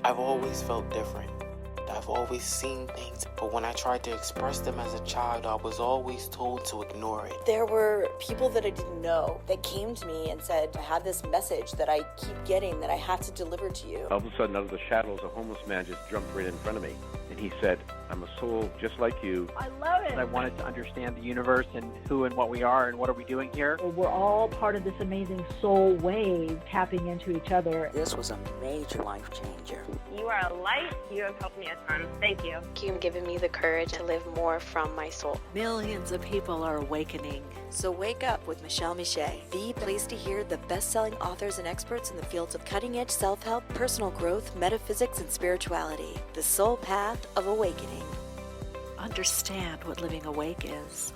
I've always felt different. I've always seen things, but when I tried to express them as a child, I was always told to ignore it. There were people that I didn't know that came to me and said, I have this message that I keep getting that I have to deliver to you. All of a sudden, out of the shadows, a homeless man just jumped right in front of me. And he said, I'm a soul just like you. I love it. I wanted to understand the universe and who and what we are and what are we doing here. We're all part of this amazing soul wave tapping into each other. This was a major life changer. You are a light. You have helped me a ton. Thank you. You've given me the courage to live more from my soul. Millions of people are awakening. So wake up with Michele Meiche, the place to hear the best-selling authors and experts in the fields of cutting-edge self-help, personal growth, metaphysics, and spirituality. The soul path of awakening. Understand what living awake is.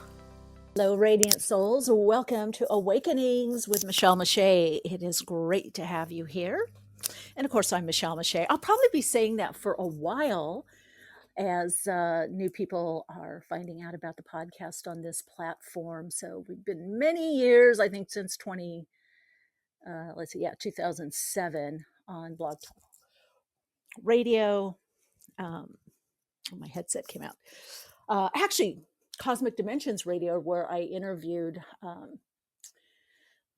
Hello, Radiant Souls. Welcome to Awakenings with Michele Meiche. It is great to have you here. And of course, I'm Michele Meiche. I'll probably be saying that for a while as new people are finding out about the podcast on this platform. So we've been many years, I think since 2007 on Blog Talk Radio. My headset came out. Actually, Cosmic Dimensions Radio, where I interviewed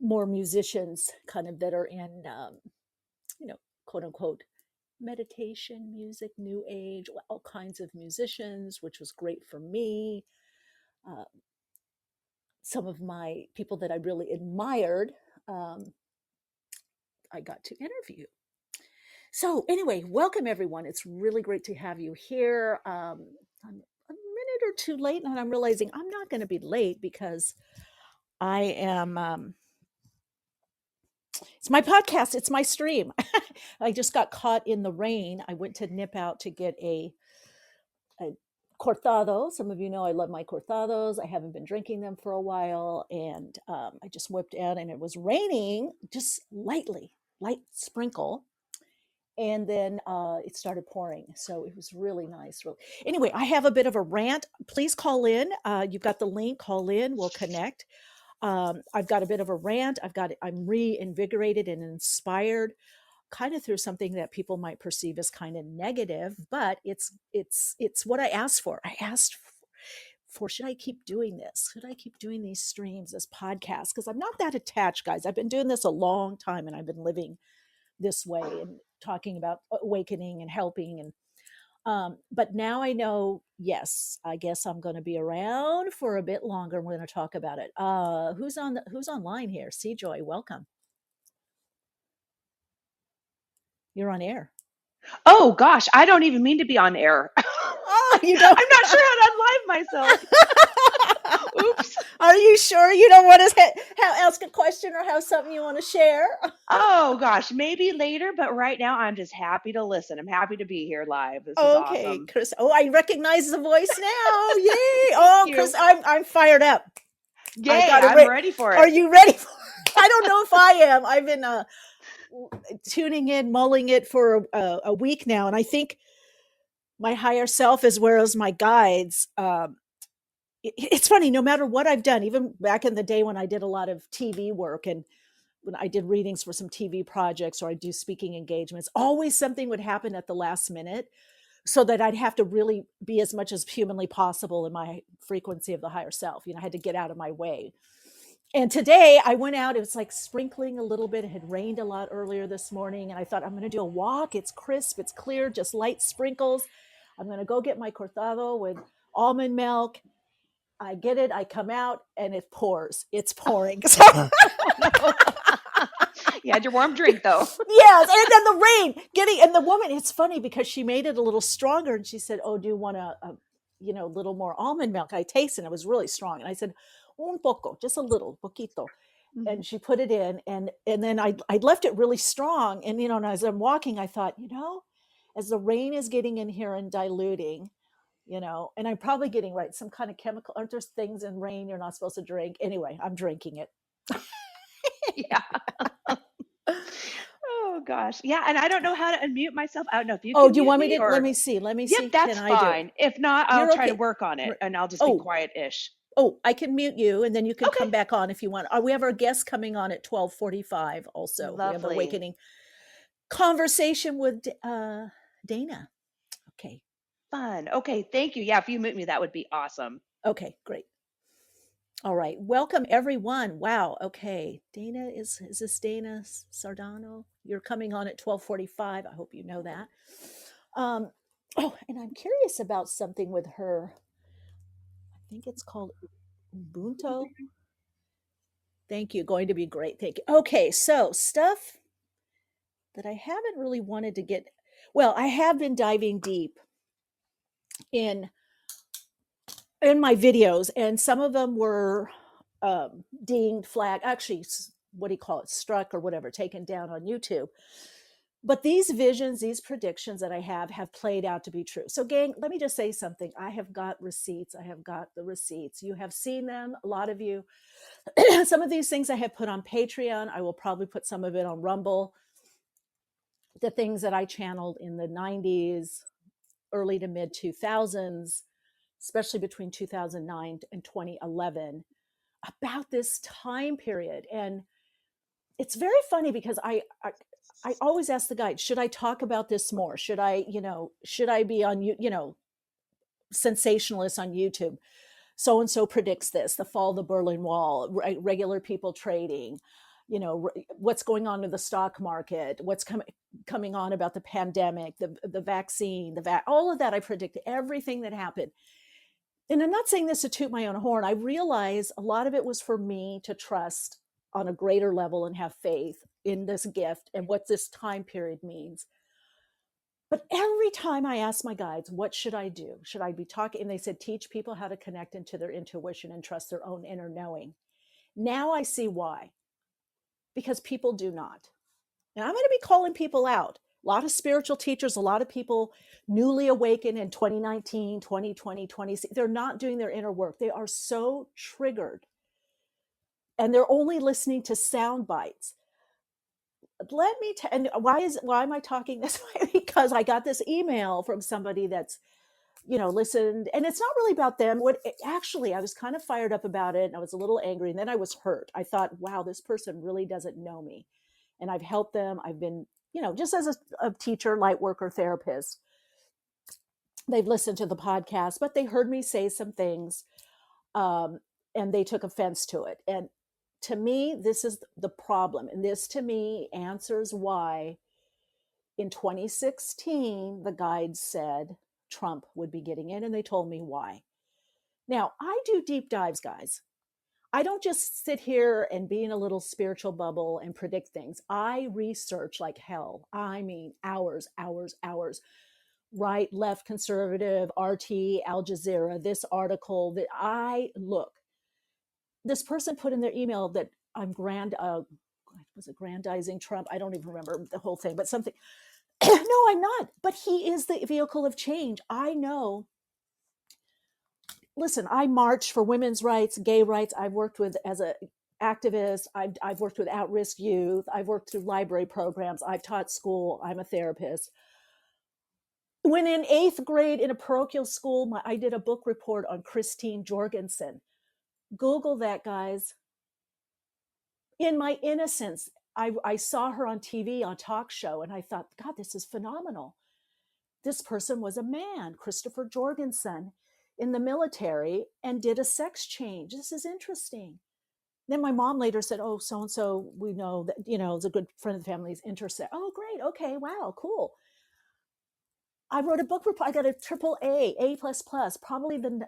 more musicians kind of that are in, quote unquote, meditation, music, new age, all kinds of musicians, which was great for me. Some of my people that I really admired, I got to interview. So anyway, welcome everyone. It's really great to have you here. I'm a minute or two late, and I'm realizing I'm not going to be late because I am... it's my podcast. It's my stream. I just got caught in the rain. I went to nip out to get a cortado. Some of you know I love my cortados. I haven't been drinking them for a while. And I just whipped out and it was raining just light sprinkle. And then it started pouring. So it was really nice. Anyway, I have a bit of a rant. Please call in. You've got the link. Call in. We'll connect. I've got a bit of a rant. I'm reinvigorated and inspired kind of through something that people might perceive as kind of negative, but it's what I asked for. I asked for, should I keep doing this? Should I keep doing these streams, this podcast? Because I'm not that attached, guys. I've been doing this a long time and I've been living this way and talking about awakening and helping and but now I know, yes, I guess I'm going to be around for a bit longer. And we're going to talk about it. Who's online here? C Joy, welcome. You're on air. Oh gosh, I don't even mean to be on air. Oh, you don't. I'm not sure how to unlive myself. Oops. Are you sure you don't want to ask a question or have something you want to share? Oh gosh, maybe later, but right now I'm just happy to listen. I'm happy to be here live. This is awesome. Chris. Oh, I recognize the voice now. Yay. Oh, Chris, I'm fired up. Yay, I'm ready for it. Are you ready for it? I don't know if I am. I've been tuning in, mulling it for a week now. And I think my higher self as well as my guides, it's funny, no matter what I've done, even back in the day when I did a lot of TV work and when I did readings for some TV projects or I do speaking engagements, always something would happen at the last minute so that I'd have to really be as much as humanly possible in my frequency of the higher self. I had to get out of my way. And today I went out, it was like sprinkling a little bit. It had rained a lot earlier this morning. And I thought, I'm going to do a walk. It's crisp, it's clear, just light sprinkles. I'm going to go get my cortado with almond milk. I get it. I come out and it pours. It's pouring. You had your warm drink though. Yes. And then the rain and the woman, it's funny because she made it a little stronger and she said, oh, do you want a little more almond milk? I tasted it. It was really strong. And I said, un poco, just a little, poquito. Mm-hmm. And she put it in and then I left it really strong. And, and as I'm walking, I thought, as the rain is getting in here and diluting, and I'm probably getting some kind of chemical, aren't there things in rain you're not supposed to drink? Anyway, I'm drinking it. Yeah. Oh gosh. Yeah. And I don't know how to unmute myself. I don't know if you can. Oh, do you want me to? Let me see. Yep, that's fine. If not, I'll try to work on it and I'll just be quiet-ish. Oh, I can mute you and then you can come back on if you want. We have our guest coming on at 12:45 also. Lovely. We have Awakening conversation with Dana. Okay. Fun. Okay, thank you. Yeah, if you mute me, that would be awesome. Okay, great. All right. Welcome, everyone. Wow. Okay. Dana, is this Dana Sardano? You're coming on at 12:45. I hope you know that. Oh, and I'm curious about something with her. I think it's called Ubuntu. Thank you. Going to be great. Thank you. Okay. So, stuff that I haven't really wanted to get. Well, I have been diving deep in my videos, and some of them were dinged, flag, actually, what do you call it, struck or whatever, taken down on YouTube. But these visions, these predictions that I have played out to be true. So, gang, let me just say something. I have got receipts. I have got the receipts. You have seen them, a lot of you. Some of these things I have put on Patreon. I will probably put some of it on Rumble. The things that I channeled in the 90s, early to mid 2000s, especially between 2009 and 2011, about this time period. And it's very funny because I always ask the guide, should I talk about this more? Should I be on, sensationalist on YouTube? So-and-so predicts this, the fall of the Berlin Wall, regular people trading, what's going on in the stock market, what's coming on about the pandemic, the vaccine, all of that. I predicted everything that happened. And I'm not saying this to toot my own horn. I realize a lot of it was for me to trust on a greater level and have faith in this gift and what this time period means. But every time I ask my guides, what should I do? Should I be talking? And they said, teach people how to connect into their intuition and trust their own inner knowing. Now I see why. Because people do not. And I'm going to be calling people out. A lot of spiritual teachers, a lot of people newly awakened in 2019, 2020, 20, they're not doing their inner work. They are so triggered. And they're only listening to sound bites. And why am I talking this way? Because I got this email from somebody that's, listened, and it's not really about them. Actually, I was kind of fired up about it, and I was a little angry, and then I was hurt. I thought, wow, this person really doesn't know me, and I've helped them. I've been, just as a teacher, light worker, therapist. They've listened to the podcast, but they heard me say some things, and they took offense to it. And to me, this is the problem. And this, to me, answers why in 2016, the guides said Trump would be getting in, and they told me why. Now, I do deep dives, guys. I don't just sit here and be in a little spiritual bubble and predict things. I research like hell. I mean, hours. Right, left, conservative, RT, Al Jazeera, this article that I look. This person put in their email that I'm grandizing Trump? I don't even remember the whole thing, but something. No, I'm not. But he is the vehicle of change. I know. Listen, I march for women's rights, gay rights. I've worked with as an activist. I've worked with at-risk youth. I've worked through library programs. I've taught school. I'm a therapist. When in 8th grade in a parochial school, I did a book report on Christine Jorgensen. Google that, guys. In my innocence, I saw her on TV, on talk show, and I thought, God, this is phenomenal. This person was a man, Christopher Jorgensen, in the military, and did a sex change. This is interesting. Then my mom later said, oh, so-and-so, we know that, is a good friend of the family's intersex. Oh, great. Okay. Wow. Cool. I wrote a book report. I got a AAA, A++. Probably the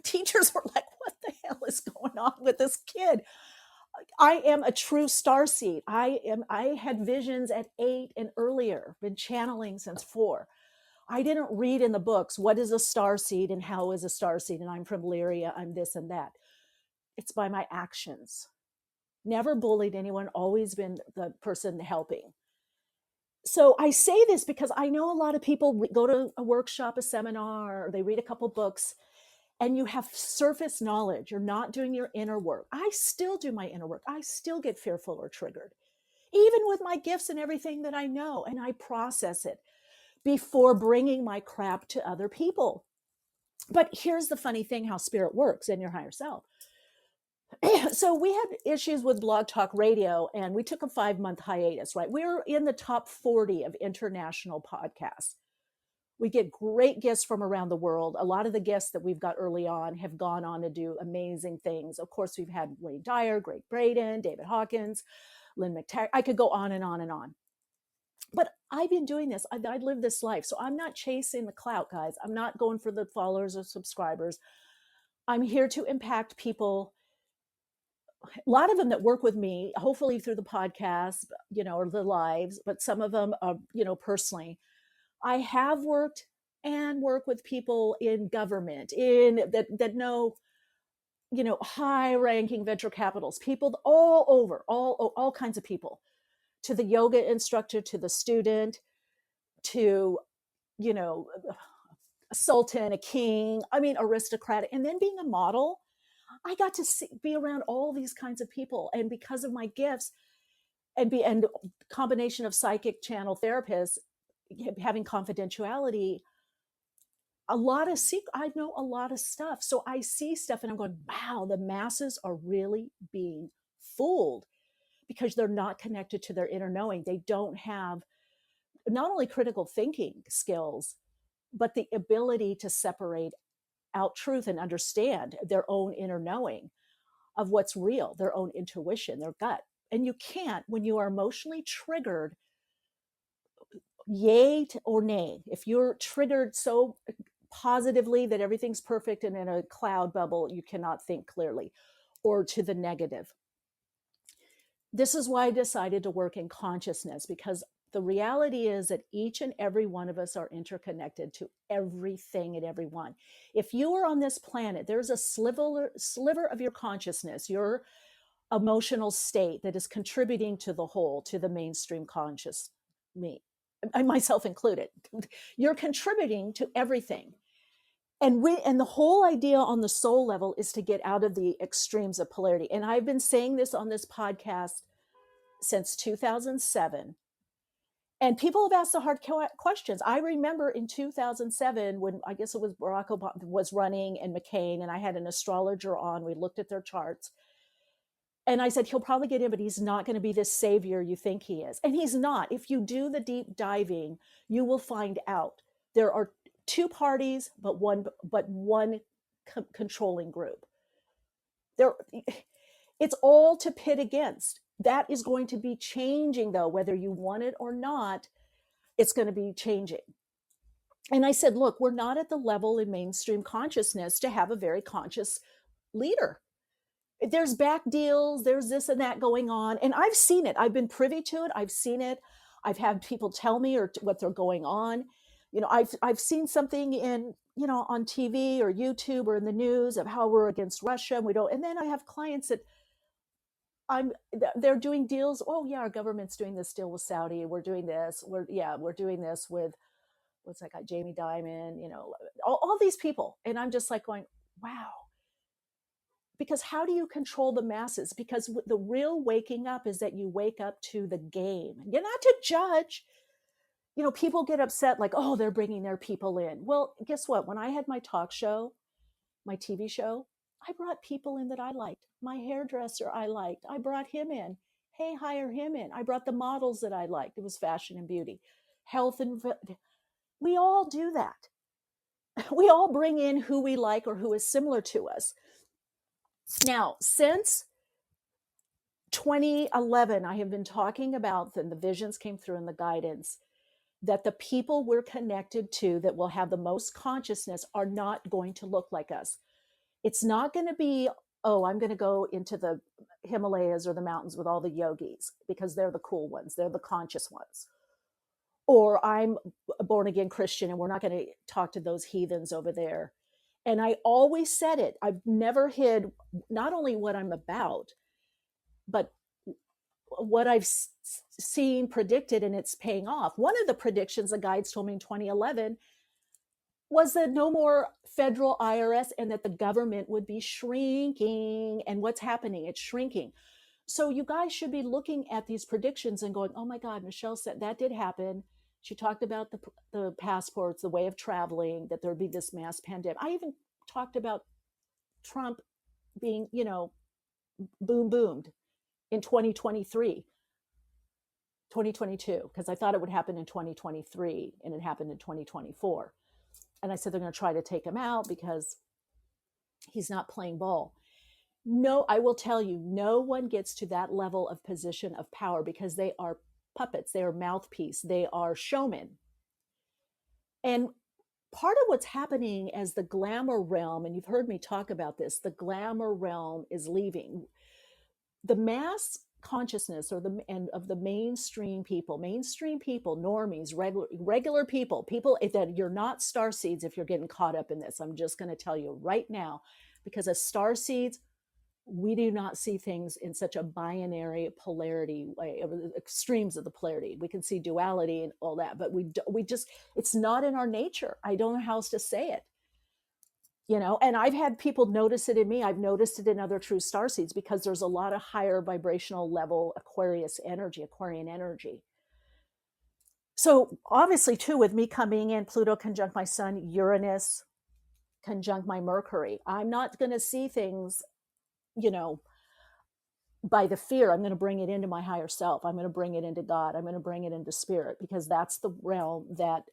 teachers were like, what the hell is going on with this kid? I am a true starseed. I had visions at 8 and earlier, been channeling since 4. I didn't read in the books, what is a starseed and how is a starseed? And I'm from Lyria, I'm this and that. It's by my actions. Never bullied anyone, always been the person helping. So I say this because I know a lot of people go to a workshop, a seminar, or they read a couple books, and you have surface knowledge. You're not doing your inner work. I still do my inner work. I still get fearful or triggered, even with my gifts and everything that I know, and I process it before bringing my crap to other people. But here's the funny thing, how spirit works in your higher self. So we had issues with Blog Talk Radio, and we took a 5-month hiatus, right? We were in the top 40 of international podcasts. We get great guests from around the world. A lot of the guests that we've got early on have gone on to do amazing things. Of course, we've had Wayne Dyer, Greg Braden, David Hawkins, Lynn McTaggart. I could go on and on and on. But I've been doing this. I live this life. So I'm not chasing the clout, guys. I'm not going for the followers or subscribers. I'm here to impact people. A lot of them that work with me, hopefully through the podcast, or the lives, but some of them, personally. I have worked and work with people in government, that know, high-ranking venture capitals, people all over, all kinds of people, to the yoga instructor, to the student, to, a sultan, a king, aristocratic, and then being a model. I got to be around all these kinds of people, and because of my gifts, and combination of psychic channel therapists, having confidentiality, I know a lot of stuff. So I see stuff and I'm going, wow, the masses are really being fooled because they're not connected to their inner knowing. They don't have not only critical thinking skills, but the ability to separate out truth and understand their own inner knowing of what's real, their own intuition, their gut. And you can't when you are emotionally triggered, yay or nay. If you're triggered so positively that everything's perfect and in a cloud bubble, you cannot think clearly, or to the negative. This is why I decided to work in consciousness, because the reality is that each and every one of us are interconnected to everything and everyone. If you are on this planet, there's a sliver of your consciousness, your emotional state, that is contributing to the whole, to the mainstream conscious me. I myself included. You're contributing to everything. And the whole idea on the soul level is to get out of the extremes of polarity. And I've been saying this on this podcast since 2007. And people have asked the hard questions. I remember in 2007, when I guess it was Barack Obama was running and McCain, and I had an astrologer on, we looked at their charts. And I said, he'll probably get in, but he's not going to be this savior you think he is. And he's not. If you do the deep diving, you will find out there are two parties, but one controlling group. It's all to pit against. That is going to be changing, though, whether you want it or not, it's going to be changing. And I said, look, we're not at the level in mainstream consciousness to have a very conscious leader. There's back deals, there's this and that going on. And I've seen it. I've been privy to it. I've seen it. I've had people tell me what they're going on. I've seen something in, on TV or YouTube or in the news of how we're against Russia and we don't. And then I have clients that they're doing deals. Oh yeah, our government's doing this deal with Saudi. We're doing this. We're doing this with, what's that guy, Jamie Dimon, all these people. And I'm just like going, wow. Because how do you control the masses? Because the real waking up is that you wake up to the game. You're not to judge. People get upset like, oh, they're bringing their people in. Well, guess what? When I had my talk show, my TV show, I brought people in that I liked. My hairdresser I liked. I brought him in. Hey, hire him in. I brought the models that I liked. It was fashion and beauty. Health and... We all do that. We all bring in who we like or who is similar to us. Now, since 2011, I have been talking about, and the visions came through in the guidance, that the people we're connected to that will have the most consciousness are not going to look like us. It's not going to be, oh, I'm going to go into the Himalayas or the mountains with all the yogis because they're the cool ones. They're the conscious ones. Or I'm a born again Christian and we're not going to talk to those heathens over there. And I always said it. I've never hid not only what I'm about, but what I've seen predicted, and it's paying off. One of the predictions the guides told me in 2011 was that no more federal IRS and that the government would be shrinking. And what's happening? It's shrinking. So you guys should be looking at these predictions and going, oh my God, Michele said that did happen. She talked about the passports, the way of traveling, that there'd be this mass pandemic. I even talked about Trump being, boomed in 2023. 2022, because I thought it would happen in 2023 and it happened in 2024. And I said, they're going to try to take him out because he's not playing ball. No, I will tell you, no one gets to that level of position of power because they are puppets, they are mouthpiece, they are showmen. And part of what's happening as the glamour realm, and you've heard me talk about this, the glamour realm is leaving. The mass consciousness or the and of the mainstream people, normies, regular people that you're not starseeds if you're getting caught up in this. I'm just going to tell you right now, because as starseeds, we do not see things in such a binary polarity way, extremes of the polarity. We can see duality and all that, but we just, it's not in our nature. I don't know how else to say it. You know, and I've had people notice it in me. I've noticed it in other true starseeds because there's a lot of higher vibrational level Aquarian energy. So obviously too, with me coming in, Pluto conjunct my sun, Uranus conjunct my Mercury, I'm not going to see things, you know, by the fear. I'm going to bring it into my higher self. I'm going to bring it into God. I'm going to bring it into spirit, because that's the realm that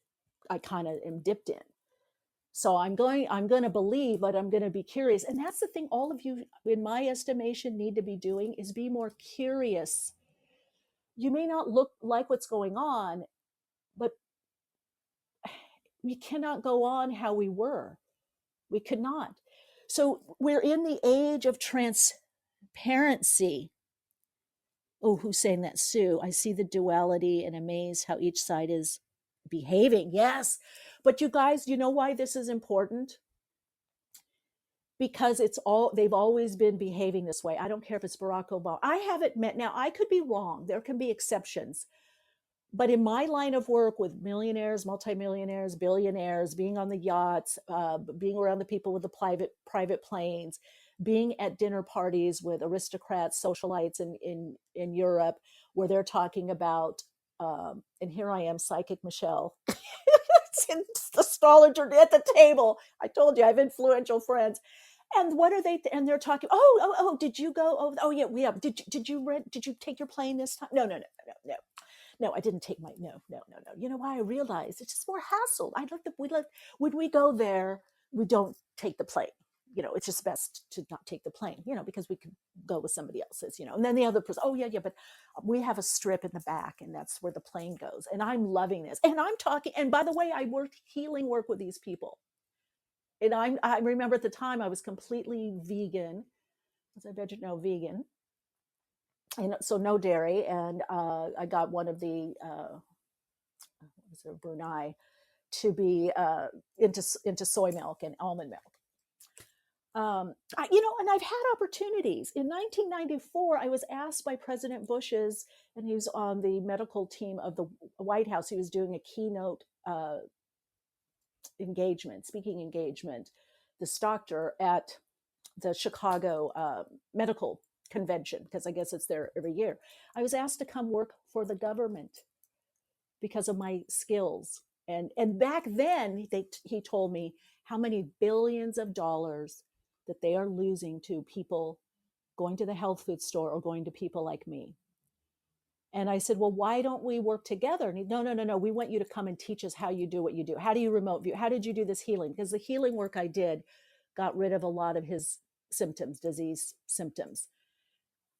I kind of am dipped in. So I'm going to believe, but I'm going to be curious. And that's the thing all of you, in my estimation, need to be doing, is be more curious. You may not look like what's going on, but we cannot go on how we were. We could not. So we're in the age of transparency. Oh, who's saying that? Sue. I see the duality and amazed how each side is behaving. Yes. But you guys, you know why this is important? Because they've always been behaving this way. I don't care if it's Barack Obama. I haven't met, now I could be wrong. There can be exceptions. But in my line of work with millionaires, multimillionaires, billionaires, being on the yachts, being around the people with the private planes, being at dinner parties with aristocrats, socialites in Europe, where they're talking about, and here I am, psychic Michele, astrologer at the table. I told you I have influential friends. And what are they? And they're talking. Oh! Did you go? Oh, yeah, we have. Did you take your plane this time? No. No, I didn't take my. No. You know why? I realized it's just more hassle. When we go there, we don't take the plane. You know, it's just best to not take the plane. You know, because we could go with somebody else's. You know, and then the other person. Oh yeah, but we have a strip in the back, and that's where the plane goes. And I'm loving this. And I'm talking. And by the way, I work healing work with these people. And I remember at the time I was completely vegan. Was I vegan? And so no dairy. And I got one of the Brunei to be into soy milk and almond milk. And I've had opportunities. In 1994, I was asked by President Bush's, and he was on the medical team of the White House. He was doing a keynote speaking engagement, this doctor at the Chicago medical convention, because I guess it's there every year. I was asked to come work for the government because of my skills. And back then, he told me how many billions of dollars that they are losing to people going to the health food store or going to people like me. And I said, well, why don't we work together? And he, no. We want you to come and teach us how you do what you do. How do you remote view? How did you do this healing? Because the healing work I did got rid of a lot of his disease symptoms.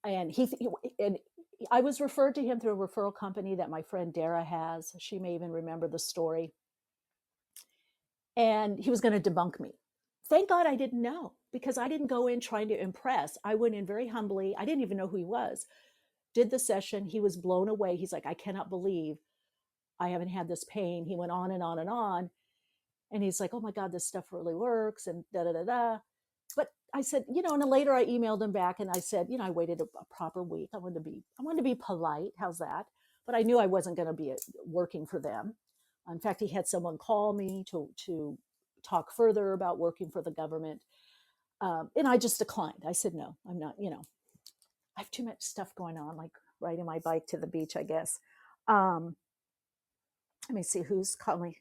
And I was referred to him through a referral company that my friend Dara has. She may even remember the story. And he was going to debunk me. Thank God I didn't know, because I didn't go in trying to impress. I went in very humbly. I didn't even know who he was. Did the session. He was blown away. He's like, I cannot believe I haven't had this pain. He went on and on and on. And he's like, oh my God, this stuff really works, and da-da-da-da. But I said, and then later I emailed him back and I said, I waited a proper week. I wanted to be polite. How's that? But I knew I wasn't going to be working for them. In fact, he had someone call me to talk further about working for the government. And I just declined. I said, no, I'm not, I have too much stuff going on, like riding my bike to the beach, I guess. Let me see who's calling.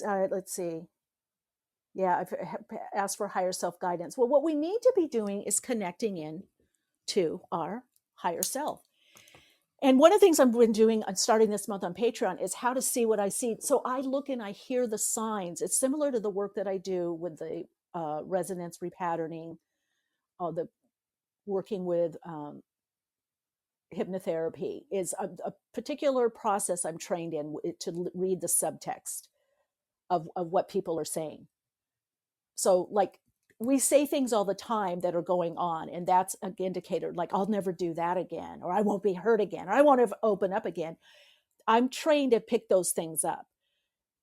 Let's see. Yeah, I've asked for higher self guidance. Well, what we need to be doing is connecting in to our higher self. And one of the things I've been doing, I'm starting this month on Patreon, is how to see what I see. So I look and I hear the signs. It's similar to the work that I do with the resonance repatterning, the working with hypnotherapy. Is a particular process I'm trained in to read the subtext of what people are saying. So like, we say things all the time that are going on, and that's an indicator, like, I'll never do that again, or I won't be hurt again, or I won't ever open up again. I'm trained to pick those things up.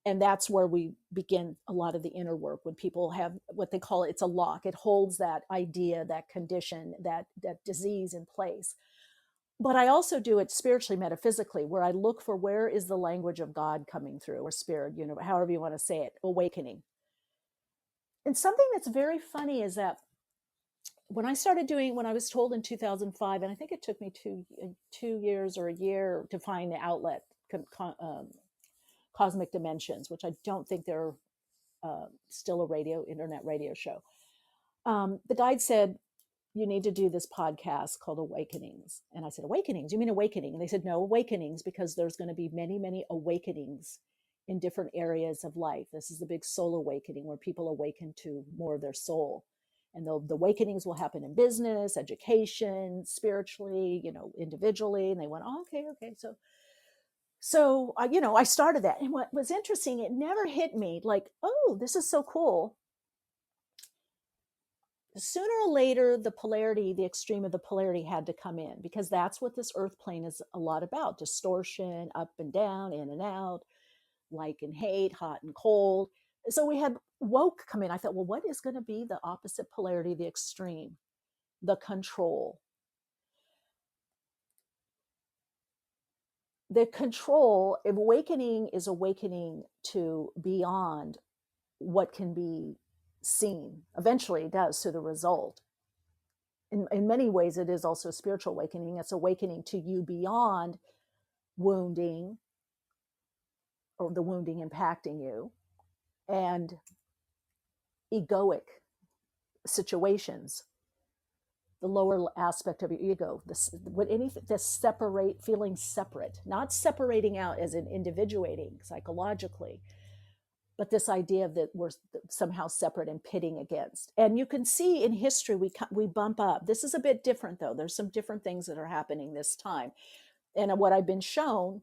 And that's where we begin a lot of the inner work, when people have what they call, it's a lock. It holds that idea, that condition, that disease in place. But I also do it spiritually, metaphysically, where I look for where is the language of God coming through, or spirit, however you want to say it, awakening. And something that's very funny is that when I was told in 2005, and I think it took me 2 years or a year to find the outlet, Cosmic Dimensions, which I don't think they're still a internet radio show. The guide said, you need to do this podcast called Awakenings. And I said, Awakenings? You mean awakening? And they said, no, Awakenings, because there's going to be many, many awakenings in different areas of life. This is the big soul awakening, where people awaken to more of their soul. And the awakenings will happen in business, education, spiritually, individually. And they went, oh, okay. So I started that. And what was interesting, it never hit me like, oh, this is so cool. Sooner or later, the extreme of the polarity had to come in, because that's what this earth plane is a lot about. Distortion, up and down, in and out, like and hate, hot and cold. So we had woke come in. I thought, well, what is going to be the opposite polarity, the extreme, the control? The control, awakening is awakening to beyond what can be seen. Eventually it does, to the result. In many ways, it is also a spiritual awakening. It's awakening to you beyond wounding, or the wounding impacting you, and egoic situations, the lower aspect of your ego, feeling separate, not separating out as in individuating psychologically, but this idea that we're somehow separate and pitting against. And you can see in history, we bump up. This is a bit different, though. There's some different things that are happening this time. And what I've been shown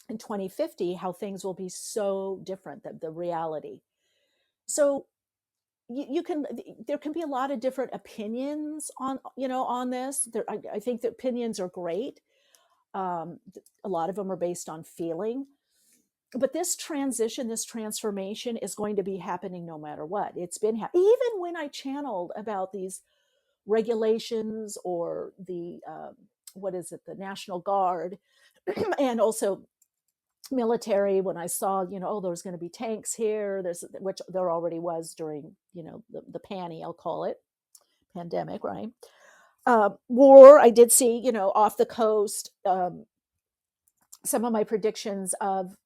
in 2050, how things will be so different, the reality. So there can be a lot of different opinions on this. I think that opinions are great. A lot of them are based on feeling. But this transition, this transformation is going to be happening no matter what. It's been happening. Even when I channeled about these regulations, or the, the National Guard, and also military, when I saw, there's going to be tanks here, which there already was during, the panny, I'll call it, pandemic, right? War, I did see, off the coast, some of my predictions of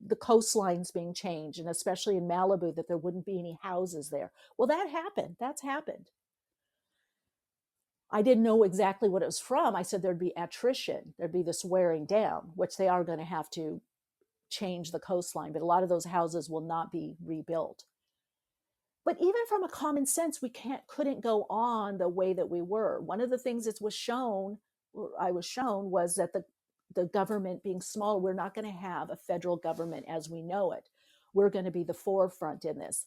the coastlines being changed, and especially in Malibu, that there wouldn't be any houses there. Well, that happened. That's happened. I didn't know exactly what it was from. I said there'd be attrition. There'd be this wearing down, which they are going to have to change the coastline, but a lot of those houses will not be rebuilt. But even from a common sense, we couldn't go on the way that we were. One of the things that I was shown was that the government being small, we're not going to have a federal government as we know it. We're going to be the forefront in this.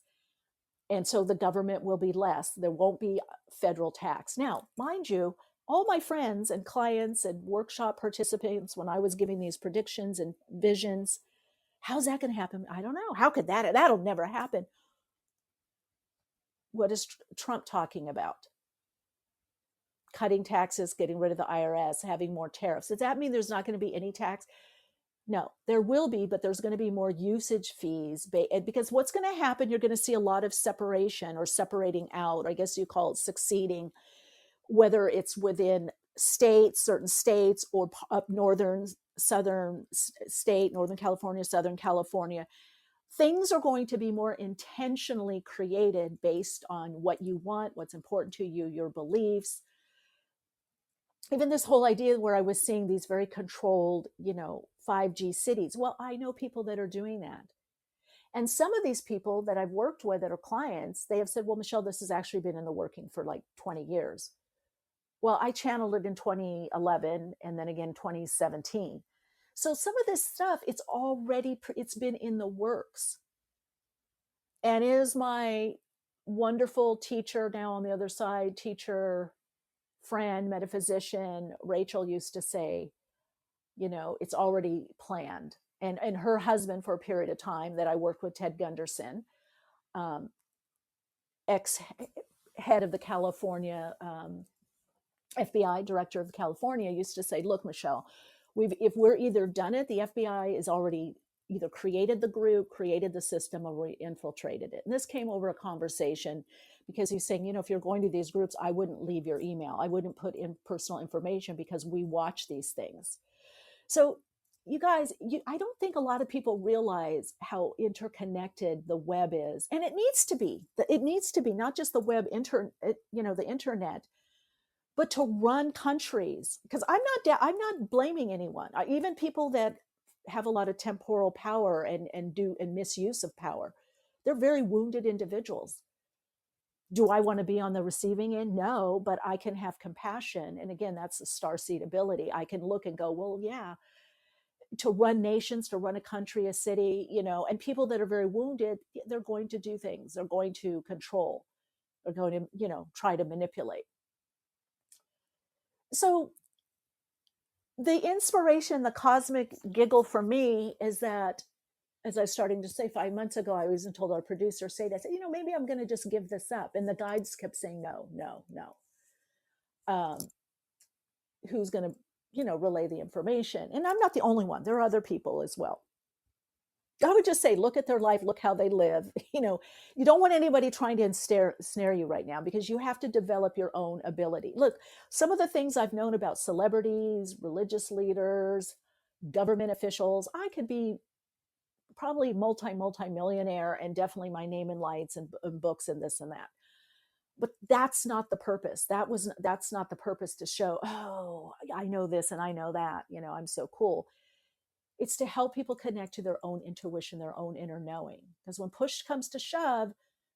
And so the government will be less. There won't be federal tax. Now, mind you, all my friends and clients and workshop participants, when I was giving these predictions and visions, how's that going to happen? I don't know. How could that'll never happen. What is Trump talking about? Cutting taxes, getting rid of the IRS, having more tariffs. Does that mean there's not going to be any tax? No, there will be, but there's going to be more usage fees, because what's going to happen, you're going to see a lot of separation, or separating out, I guess you call it succeeding, whether it's within states, certain states, or up southern state, Northern California, Southern California. Things are going to be more intentionally created based on what you want, what's important to you, your beliefs. even this whole idea where I was seeing these very controlled, 5G cities. Well, I know people that are doing that. And some of these people that I've worked with that are clients, they have said, well, Michele, this has actually been in the working for like 20 years. Well, I channeled it in 2011 and then again 2017. So some of this stuff, it's been in the works. And is my wonderful teacher now on the other side, teacher, friend, metaphysician, Rachel used to say, it's already planned. And her husband for a period of time that I worked with, Ted Gunderson, ex-head of the California FBI, director of California, used to say, look, Michele, if we're either done it, the FBI is already either created the group, created the system, or we infiltrated it. And this came over a conversation because he's saying, if you're going to these groups, I wouldn't leave your email. I wouldn't put in personal information because we watch these things. So you guys, I don't think a lot of people realize how interconnected the web is. And it needs to be. It needs to be not just the web, the internet, but to run countries. Because I'm not blaming anyone. Even people that have a lot of temporal power and misuse of power, they're very wounded individuals. Do I want to be on the receiving end? No, but I can have compassion. And again, that's the starseed ability. I can look and go, well, yeah, to run nations, to run a country, a city, and people that are very wounded, they're going to do things. They're going to control. They're going to, try to manipulate. So the inspiration, the cosmic giggle for me is that, as I was starting to say 5 months ago, I was told our producer, Sadie, I said, maybe I'm going to just give this up. And the guides kept saying, no. Who's going to, relay the information? And I'm not the only one. There are other people as well. I would just say, look at their life, look how they live. You don't want anybody trying to ensnare you right now, because you have to develop your own ability. Look, some of the things I've known about celebrities, religious leaders, government officials, I could be probably multi-millionaire and definitely my name in lights and books and this and that. But that's not the purpose. That's not the purpose to show, oh, I know this and I know that, I'm so cool. It's to help people connect to their own intuition, their own inner knowing. Because when push comes to shove,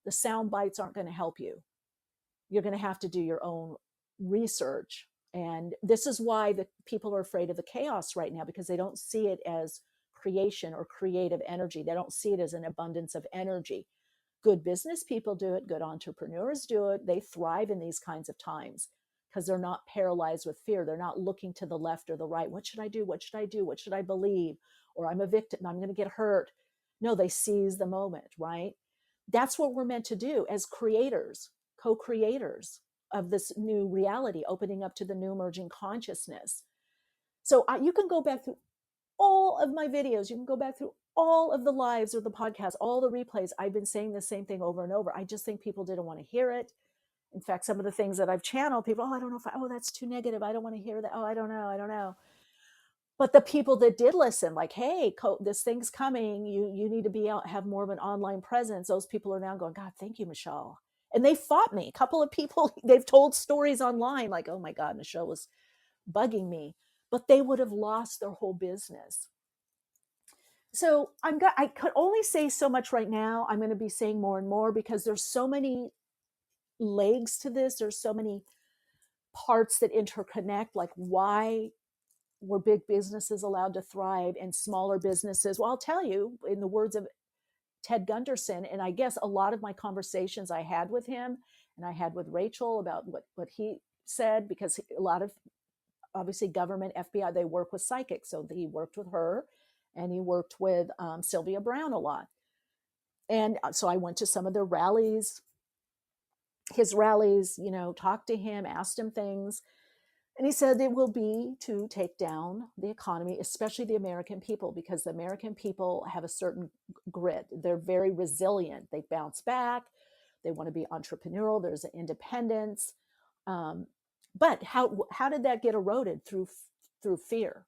the sound bites aren't going to help you. You're going to have to do your own research. And this is why the people are afraid of the chaos right now, because they don't see it as creation or creative energy. They don't see it as an abundance of energy. Good business people do it. Good entrepreneurs do it. They thrive in these kinds of times because they're not paralyzed with fear. They're not looking to the left or the right. What should I do? What should I do? What should I believe? Or I'm a victim. I'm going to get hurt. No, they seize the moment, right? That's what we're meant to do as creators, co-creators of this new reality, opening up to the new emerging consciousness. So you can go back through all of my videos. You can go back through all of the lives or the podcasts, all the replays. I've been saying the same thing over and over. I just think people didn't want to hear it. In fact, some of the things that I've channeled, people, I don't know if that's too negative. I don't want to hear that. I don't know. But the people that did listen, like, hey, this thing's coming. You need to be out, have more of an online presence. Those people are now going, God, thank you, Michele. And they fought me. A couple of people, they've told stories online like, oh my God, Michele was bugging me. But they would have lost their whole business. So I could only say so much right now. I'm going to be saying more and more because there's so many legs to this. There's so many parts that interconnect, like why were big businesses allowed to thrive and smaller businesses? Well, I'll tell you, in the words of Ted Gunderson, and I guess a lot of my conversations I had with him and I had with Rachel about what he said, because a lot of, obviously, government, FBI, they work with psychics. So he worked with her and he worked with Sylvia Brown a lot. And so I went to some of their rallies, his rallies, talked to him, asked him things. And he said it will be to take down the economy, especially the American people, because the American people have a certain grit. They're very resilient. They bounce back. They want to be entrepreneurial. There's an independence. But how did that get eroded? Through fear.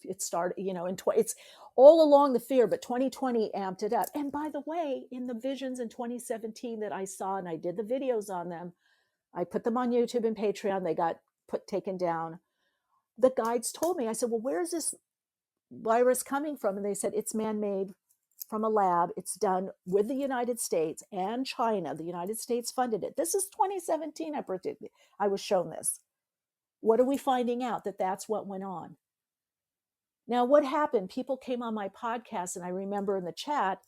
It started, it's all along the fear, but 2020 amped it up. And by the way, in the visions in 2017 that I saw, and I did the videos on them, I put them on YouTube and Patreon. They got taken down. The guides told me, I said, well, where is this virus coming from? And they said, it's man-made from a lab. It's done with the United States and China. The United States funded it. This is 2017. I was shown this. What are we finding out? That that's what went on. Now, what happened? People came on my podcast, and I remember in the chat,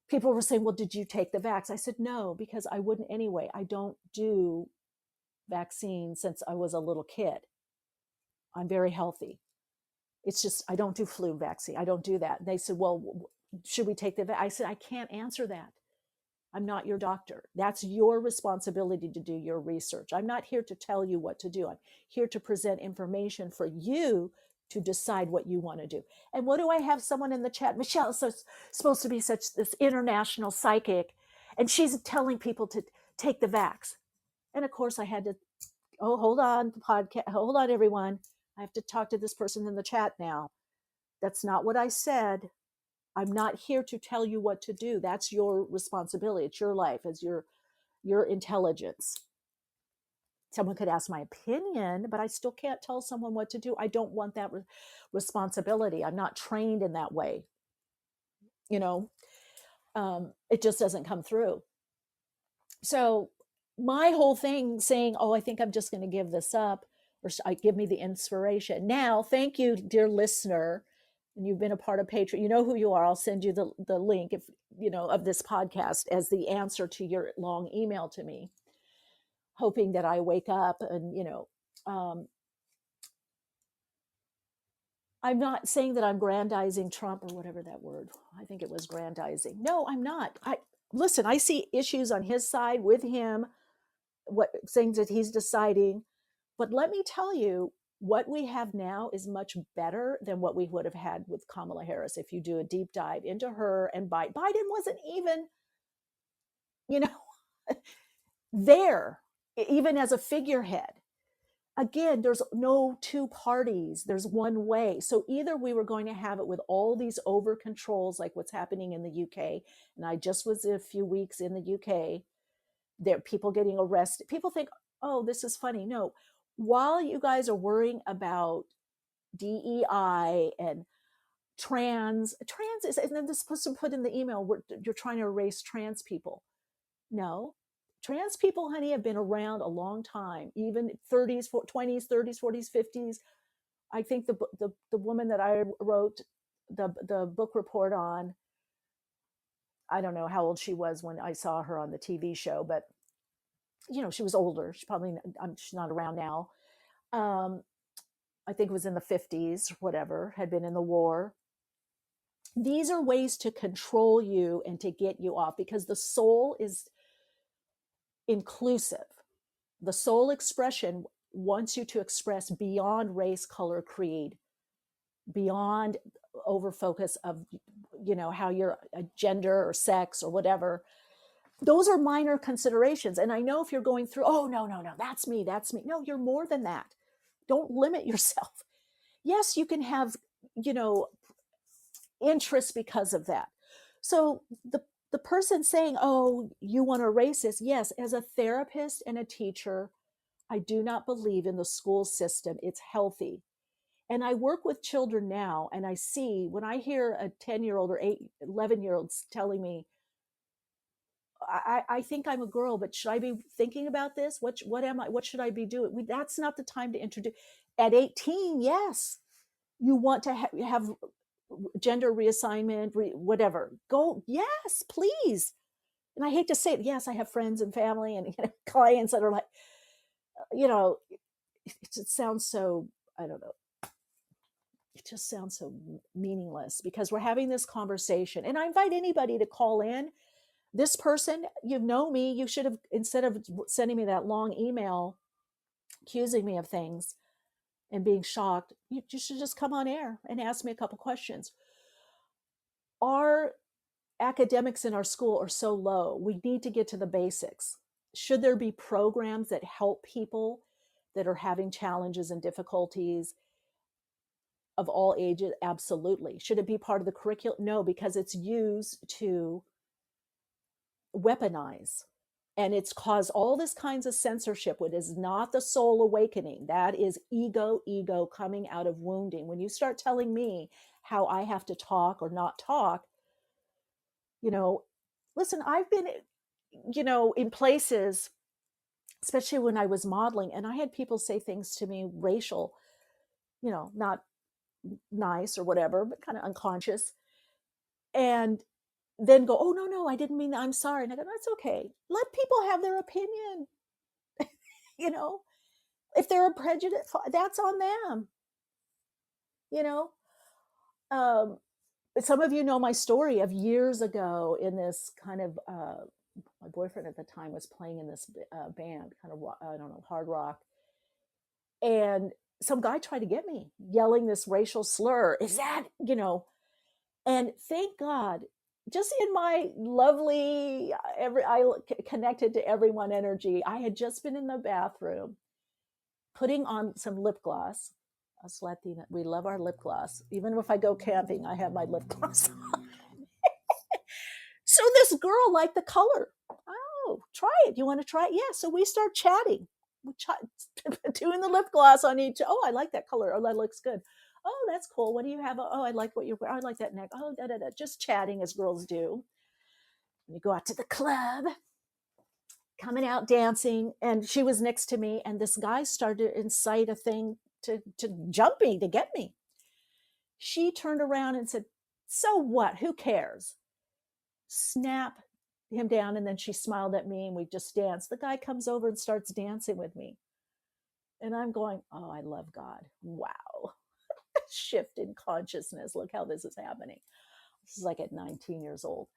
people were saying, well, did you take the vax? I said, no, because I wouldn't anyway. I don't do vaccines since I was a little kid. I'm very healthy. It's just, I don't do flu vaccine. I don't do that. They said, well, should we take the vax? I said, I can't answer that. I'm not your doctor. That's your responsibility to do your research. I'm not here to tell you what to do. I'm here to present information for you to decide what you want to do. And what do I have someone in the chat? Michelle is supposed to be such this international psychic, and she's telling people to take the vax. And of course I had to, hold on, hold on, everyone. I have to talk to this person in the chat now. That's not what I said. I'm not here to tell you what to do. That's your responsibility. It's your life. It's your intelligence. Someone could ask my opinion, but I still can't tell someone what to do. I don't want that responsibility. I'm not trained in that way. It just doesn't come through. So my whole thing saying, I think I'm just going to give this up, or give me the inspiration. Now, thank you, dear listener. And you've been a part of Patreon. You know who you are. I'll send you the link of this podcast as the answer to your long email to me, hoping that I wake up and, I'm not saying that I'm grandizing Trump or whatever that word. I think it was grandizing. No, I'm not. Listen, I see issues on his side with him, what things that he's deciding. But let me tell you, what we have now is much better than what we would have had with Kamala Harris. If you do a deep dive into her and Biden wasn't even, there, even as a figurehead. Again, there's no two parties. There's one way. So either we were going to have it with all these over controls, like what's happening in the UK. And I just was a few weeks in the UK. There are people getting arrested. People think, this is funny. No, while you guys are worrying about DEI and trans is, and then this person put in the email, you're trying to erase trans people. No, trans people, honey, have been around a long time, even 30s, 20s, 30s, 40s, 50s. I think the woman that I wrote the book report on, I don't know how old she was when I saw her on the TV show, but she was older. She's not around now. I think it was in the 50s, whatever, had been in the war. These are ways to control you and to get you off, because the soul is inclusive. The soul expression wants you to express beyond race, color, creed, beyond over focus of, how you're a gender or sex or whatever. Those are minor considerations. And I know if you're going through, no, that's me. No, you're more than that. Don't limit yourself. Yes, you can have, interest because of that. So the person saying, you want to erase this. Yes, as a therapist and a teacher, I do not believe in the school system. It's healthy. And I work with children now, and I see when I hear a 10-year-old or 11-year-old telling me, I think I'm a girl, but should I be thinking about this? What am I? What should I be doing? That's not the time to introduce. At 18, yes, you want to have gender reassignment, whatever. Go, yes, please. And I hate to say it. Yes, I have friends and family and clients that are like, it sounds so, I don't know. It just sounds so meaningless, because we're having this conversation, and I invite anybody to call in. This person, you know me, you should have, instead of sending me that long email accusing me of things and being shocked, you should just come on air and ask me a couple questions. Our academics in our school are so low. We need to get to the basics. Should there be programs that help people that are having challenges and difficulties of all ages? Absolutely. Should it be part of the curriculum? No, because it's used to weaponize And it's caused all this kinds of censorship. It is not the soul awakening. That is ego coming out of wounding. When you start telling me how I have to talk or not talk, listen, I've been, in places, especially when I was modeling, and I had people say things to me, racial, not nice or whatever, but kind of unconscious. And then go, oh, no, I didn't mean that. I'm sorry. And I go, that's okay. Let people have their opinion. If they're a prejudice, that's on them. Some of you know my story of years ago in this kind of, my boyfriend at the time was playing in this band, kind of, I don't know, hard rock. And some guy tried to get me, yelling this racial slur. Is that, and thank God, just in my lovely, I connected to everyone energy. I had just been in the bathroom putting on some lip gloss. Us Latina, we love our lip gloss. Even if I go camping, I have my lip gloss on. So this girl liked the color. Oh, try it. You want to try it? Yeah. So we start chatting. We doing the lip gloss on each. Oh, I like that color. Oh, that looks good. Oh, that's cool. What do you have? Oh, I like what you're wearing. I like that neck. Oh, just chatting as girls do. And you go out to the club, coming out dancing, and she was next to me, and this guy started to incite a thing to jump me, to get me. She turned around and said, so what? Who cares? Snap him down, and then she smiled at me, and we just danced. The guy comes over and starts dancing with me. And I'm going, oh, I love God. Wow. Shift in consciousness. Look how this is happening. This is like at 19 years old.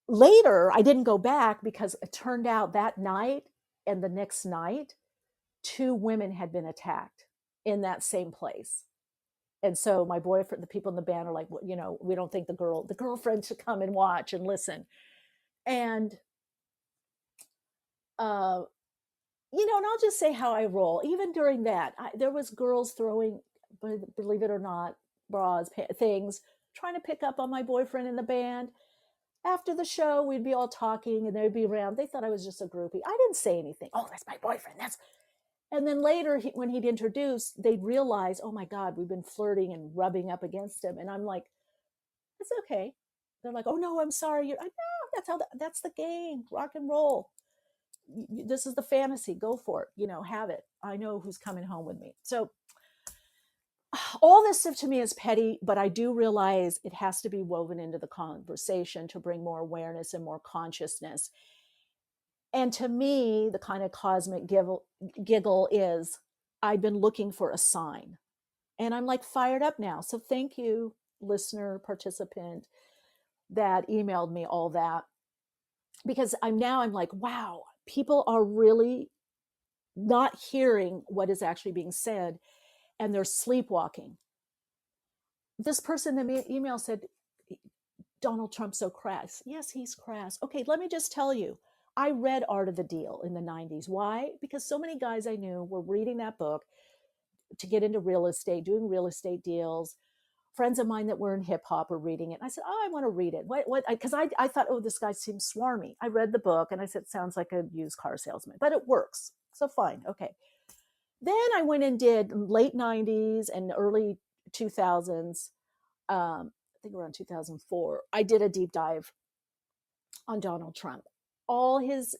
Later, I didn't go back because it turned out that night and the next night, 2 women had been attacked in that same place. And so my boyfriend, the people in the band are like, well, we don't think the girlfriend should come and watch and listen. And, and I'll just say how I roll. Even during that, there was girls throwing, believe it or not, bras, things, trying to pick up on my boyfriend in the band. After the show, we'd be all talking and they'd be around. They thought I was just a groupie. I didn't say anything. Oh, that's my boyfriend. And then later, when he'd introduce, they'd realize, oh my God, we've been flirting and rubbing up against him. And I'm like, it's okay. They're like, oh no, I'm sorry. No, that's the game. Rock and roll. This is the fantasy. Go for it. Have it. I know who's coming home with me. So all this stuff to me is petty, but I do realize it has to be woven into the conversation to bring more awareness and more consciousness. And to me, the kind of cosmic giggle is, I've been looking for a sign. And I'm like fired up now. So thank you, listener, participant, that emailed me all that. Because I'm like, wow, people are really not hearing what is actually being said, and they're sleepwalking. This person in the email said, Donald Trump's so crass. Yes, he's crass. Okay, let me just tell you, I read Art of the Deal in the 90s. Why? Because so many guys I knew were reading that book to get into real estate, doing real estate deals. Friends of mine that were in hip hop were reading it. And I said, oh, I want to read it. What? Because I thought, oh, this guy seems swarmy. I read the book and I said, sounds like a used car salesman, but it works. So fine. Okay. Then I went and did late 90s and early 2000s. I think around 2004, I did a deep dive on Donald Trump. All his,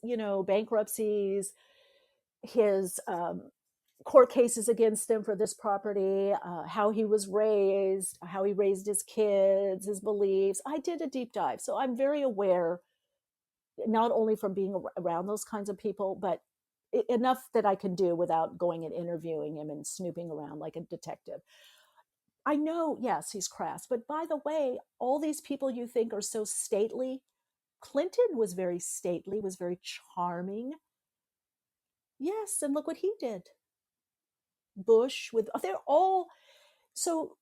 bankruptcies, his court cases against him for this property, how he was raised, how he raised his kids, his beliefs. I did a deep dive. So I'm very aware, not only from being around those kinds of people, but enough that I can do without going and interviewing him and snooping around like a detective. I know, yes, he's crass. But by the way, all these people you think are so stately, Clinton was very stately, was very charming. Yes, and look what he did. Bush, they're all, so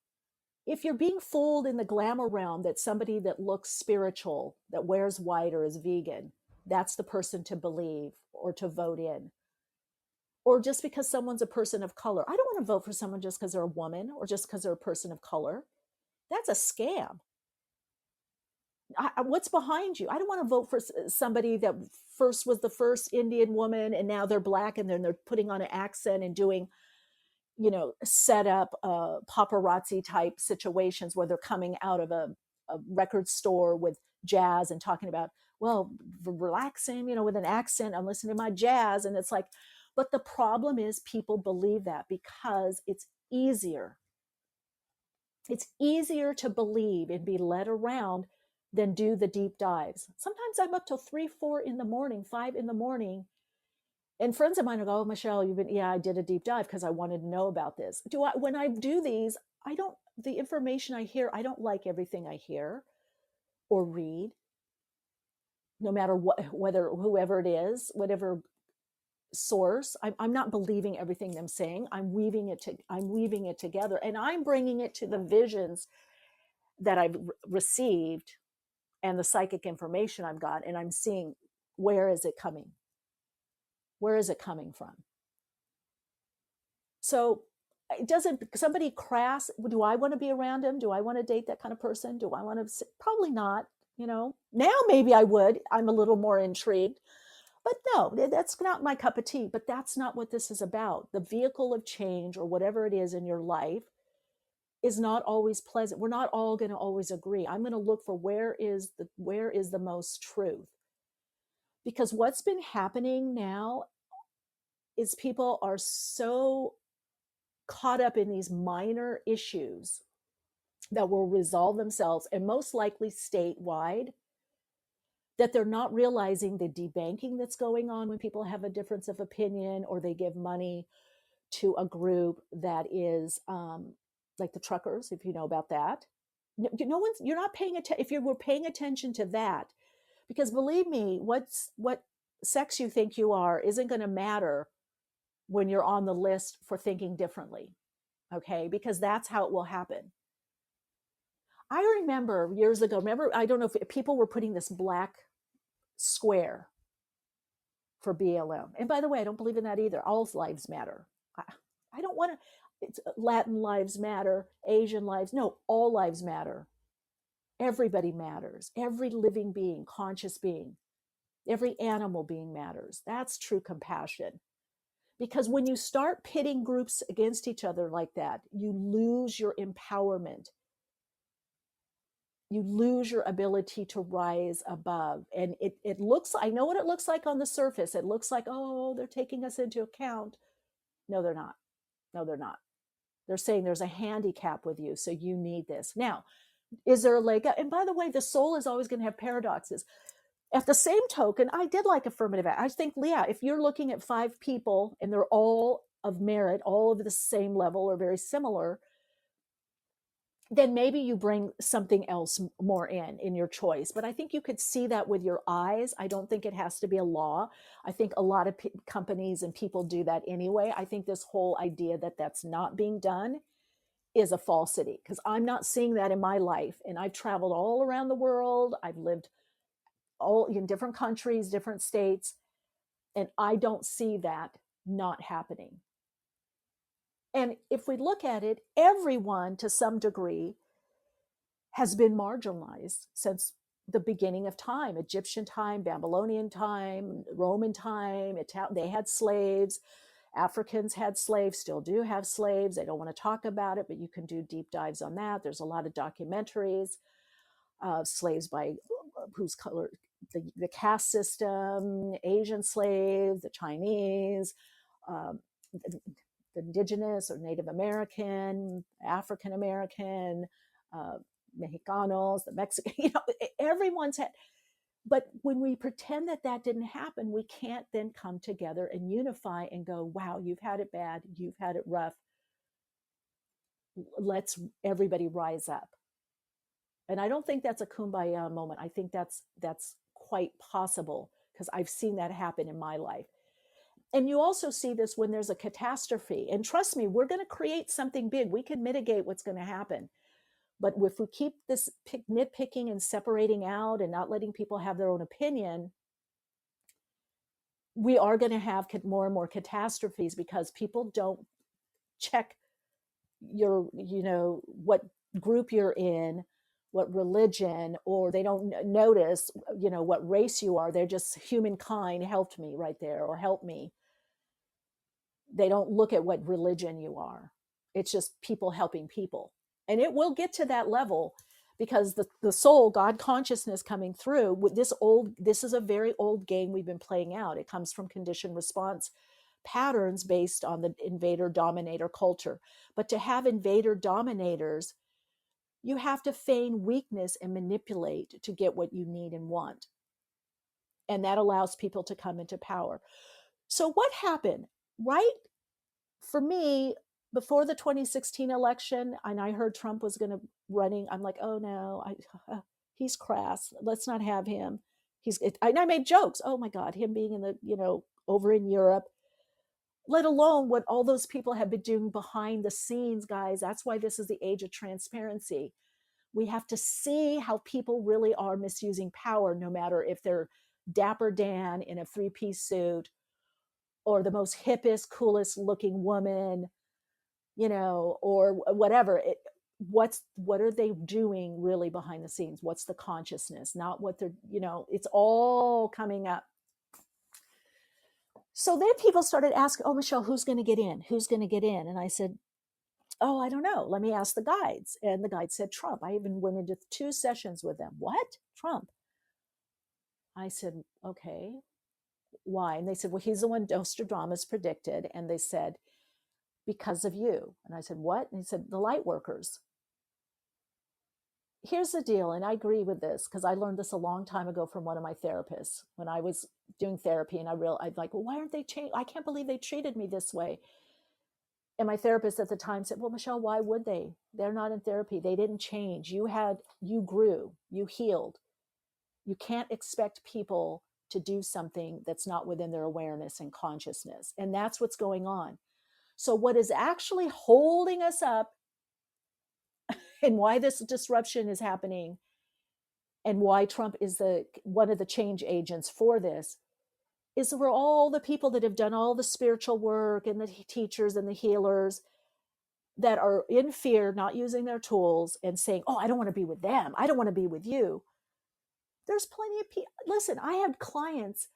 if you're being fooled in the glamour realm that somebody that looks spiritual, that wears white or is vegan, that's the person to believe or to vote in. Or just because someone's a person of color. I don't want to vote for someone just because they're a woman or just because they're a person of color. That's a scam. What's behind you? I don't want to vote for somebody that first was the first Indian woman and now they're black and then they're putting on an accent and doing, set up paparazzi type situations where they're coming out of a record store with jazz and talking about, well, relaxing, with an accent, I'm listening to my jazz. And it's like, but the problem is people believe that because it's easier. It's easier to believe and be led around than do the deep dives. Sometimes I'm up till 3, 4 in the morning, 5 in the morning. And friends of mine will go, oh, Michele, I did a deep dive because I wanted to know about this. When I do these, the information I hear, I don't like everything I hear or read, no matter whoever it is, whatever source. I'm not believing everything I'm saying. I'm weaving it together, and I'm bringing it to the visions that I've received and the psychic information I've got, and I'm seeing, where is it coming? Where is it coming from? So it doesn't, somebody crass, do I want to be around him? Do I want to date that kind of person? Do I want to? Probably not, Now maybe I would. I'm a little more intrigued. But no, that's not my cup of tea. But that's not what this is about. The vehicle of change, or whatever it is in your life, is not always pleasant. We're not all going to always agree. I'm going to look for where is the most truth. Because what's been happening now is people are so caught up in these minor issues that will resolve themselves, and most likely statewide, that they're not realizing the debanking that's going on when people have a difference of opinion, or they give money to a group that is like the truckers, if you know about that. You're not paying attention. If you were paying attention to that, because believe me, what sex you think you are isn't going to matter when you're on the list for thinking differently. Okay, because that's how it will happen. I remember years ago, I don't know if people were putting this black square for BLM. And by the way, I don't believe in that either. All lives matter. I don't want to, it's Latin lives matter, Asian lives. No, all lives matter. Everybody matters. Every living being, conscious being, every animal being matters. That's true compassion. Because when you start pitting groups against each other like that, you lose your empowerment. You lose your ability to rise above. And it looks, I know what it looks like on the surface. It looks like, oh, they're taking us into account. No, they're not. No, they're not. They're saying there's a handicap with you, so you need this. Now, is there a leg up? And by the way, the soul is always going to have paradoxes. At the same token, I did like affirmative action. I think, Leah, if you're looking at 5 people and they're all of merit, all of the same level or very similar, then maybe you bring something else more in your choice. But I think you could see that with your eyes. I don't think it has to be a law. I think a lot of companies and people do that anyway. I think this whole idea that that's not being done is a falsity, because I'm not seeing that in my life. And I've traveled all around the world. I've lived all in different countries, different states, and I don't see that not happening. And if we look at it, everyone to some degree has been marginalized since the beginning of time. Egyptian time, Babylonian time, Roman time, they had slaves. Africans had slaves, still do have slaves. They don't want to talk about it, but you can do deep dives on that. There's a lot of documentaries, slaves by whose color, the caste system, Asian slaves, the Chinese, the indigenous or Native American, African American, Mexicanos, the Mexican, everyone's had. But when we pretend that that didn't happen, we can't then come together and unify and go, wow, you've had it bad, you've had it rough. Let's everybody rise up. And I don't think that's a kumbaya moment. I think that's quite possible, because I've seen that happen in my life. And you also see this when there's a catastrophe. And trust me, we're going to create something big. We can mitigate what's going to happen. But if we keep this nitpicking and separating out and not letting people have their own opinion, we are going to have more and more catastrophes, because people don't check your, what group you're in, what religion, or they don't notice, what race you are. They're just humankind helped me right there, or help me. They don't look at what religion you are. It's just people helping people. And it will get to that level because the soul, God consciousness coming through with this is a very old game we've been playing out. It comes from conditioned response patterns based on the invader dominator culture. But to have invader dominators, you have to feign weakness and manipulate to get what you need and want. And that allows people to come into power. So what happened? Right? For me, before the 2016 election, and I heard Trump was going to running, I'm like, oh no, he's crass. Let's not have him. I made jokes. Oh my God, him being in the, over in Europe, let alone what all those people have been doing behind the scenes, guys. That's why this is the age of transparency. We have to see how people really are misusing power, no matter if they're Dapper Dan in a 3-piece suit or the most hippest, coolest looking woman, or whatever. What are they doing really behind the scenes? What's the consciousness? Not what they're, it's all coming up. So then people started asking, oh, Michele, who's going to get in? Who's going to get in? And I said, oh, I don't know. Let me ask the guides. And the guide said, Trump. I even went into 2 sessions with them. What? Trump? I said, okay, why? And they said, well, he's the one Nostradamus predicted. And they said, because of you. And I said, what? And he said, the light workers. Here's the deal. And I agree with this because I learned this a long time ago from one of my therapists when I was doing therapy. And I'm like, well, why aren't they changed? I can't believe they treated me this way. And my therapist at the time said, well, Michele, why would they? They're not in therapy. They didn't change. You grew, you healed. You can't expect people to do something that's not within their awareness and consciousness. And that's what's going on. So what is actually holding us up and why this disruption is happening and why Trump is one of the change agents for this is we're all the people that have done all the spiritual work and the teachers and the healers that are in fear, not using their tools and saying, oh, I don't want to be with them. I don't want to be with you. There's plenty of people. Listen, I had clients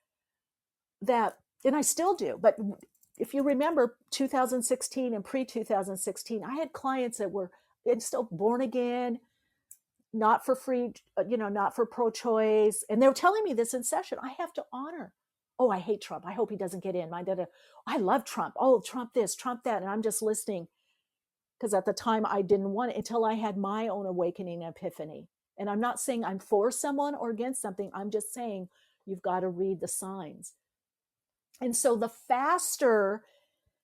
that, and I still do, but if you remember 2016 and pre-2016, I had clients that were still born again, not for free, not for pro-choice. And they were telling me this in session. I have to honor. Oh, I hate Trump. I hope he doesn't get in. I love Trump. Oh, Trump this, Trump that. And I'm just listening because at the time I didn't want it until I had my own awakening epiphany. And I'm not saying I'm for someone or against something. I'm just saying you've got to read the signs. And so the faster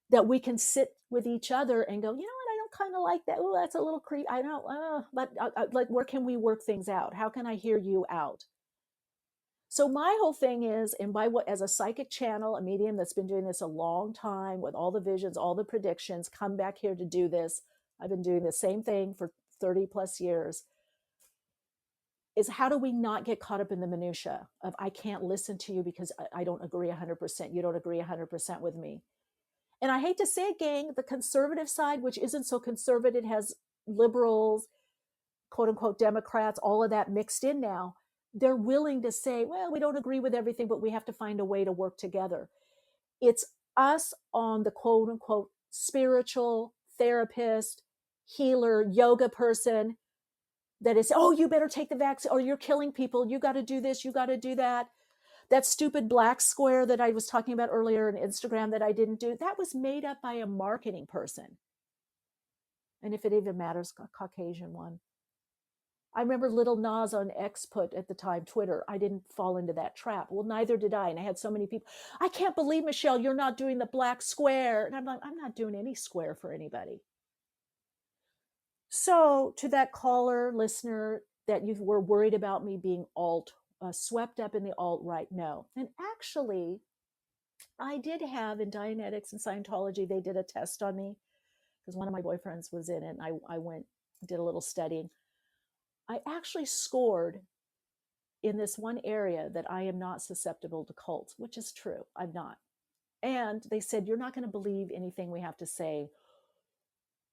that we can sit with each other and go, you know what, I don't kind of like that. Oh, that's a little creep. I don't, but like, where can we work things out? How can I hear you out? So my whole thing is, and as a psychic channel, a medium that's been doing this a long time with all the visions, all the predictions, come back here to do this. I've been doing the same thing for 30 plus years. Is how do we not get caught up in the minutia of I can't listen to you because I don't agree 100%. You don't agree 100% with me. And I hate to say it, gang, the conservative side, which isn't so conservative, has liberals, quote unquote, Democrats, all of that mixed in now. They're willing to say, well, we don't agree with everything, but we have to find a way to work together. It's us on the quote unquote spiritual therapist, healer, yoga person that is, oh, you better take the vaccine or you're killing people. You got to do this. You got to do that. That stupid black square that I was talking about earlier on Instagram that I didn't do, that was made up by a marketing person. And if it even matters, a Caucasian one. I remember Little Nas on X put at the time, Twitter, I didn't fall into that trap. Well, neither did I. And I had so many people, I can't believe, Michele, you're not doing the black square. And I'm like, I'm not doing any square for anybody. So to that caller, listener, that you were worried about me being swept up in the alt-right, no. And actually, I did have in Dianetics and Scientology, they did a test on me because one of my boyfriends was in it. And I went, did a little studying. I actually scored in this one area that I am not susceptible to cults, which is true. I'm not. And they said, you're not going to believe anything we have to say.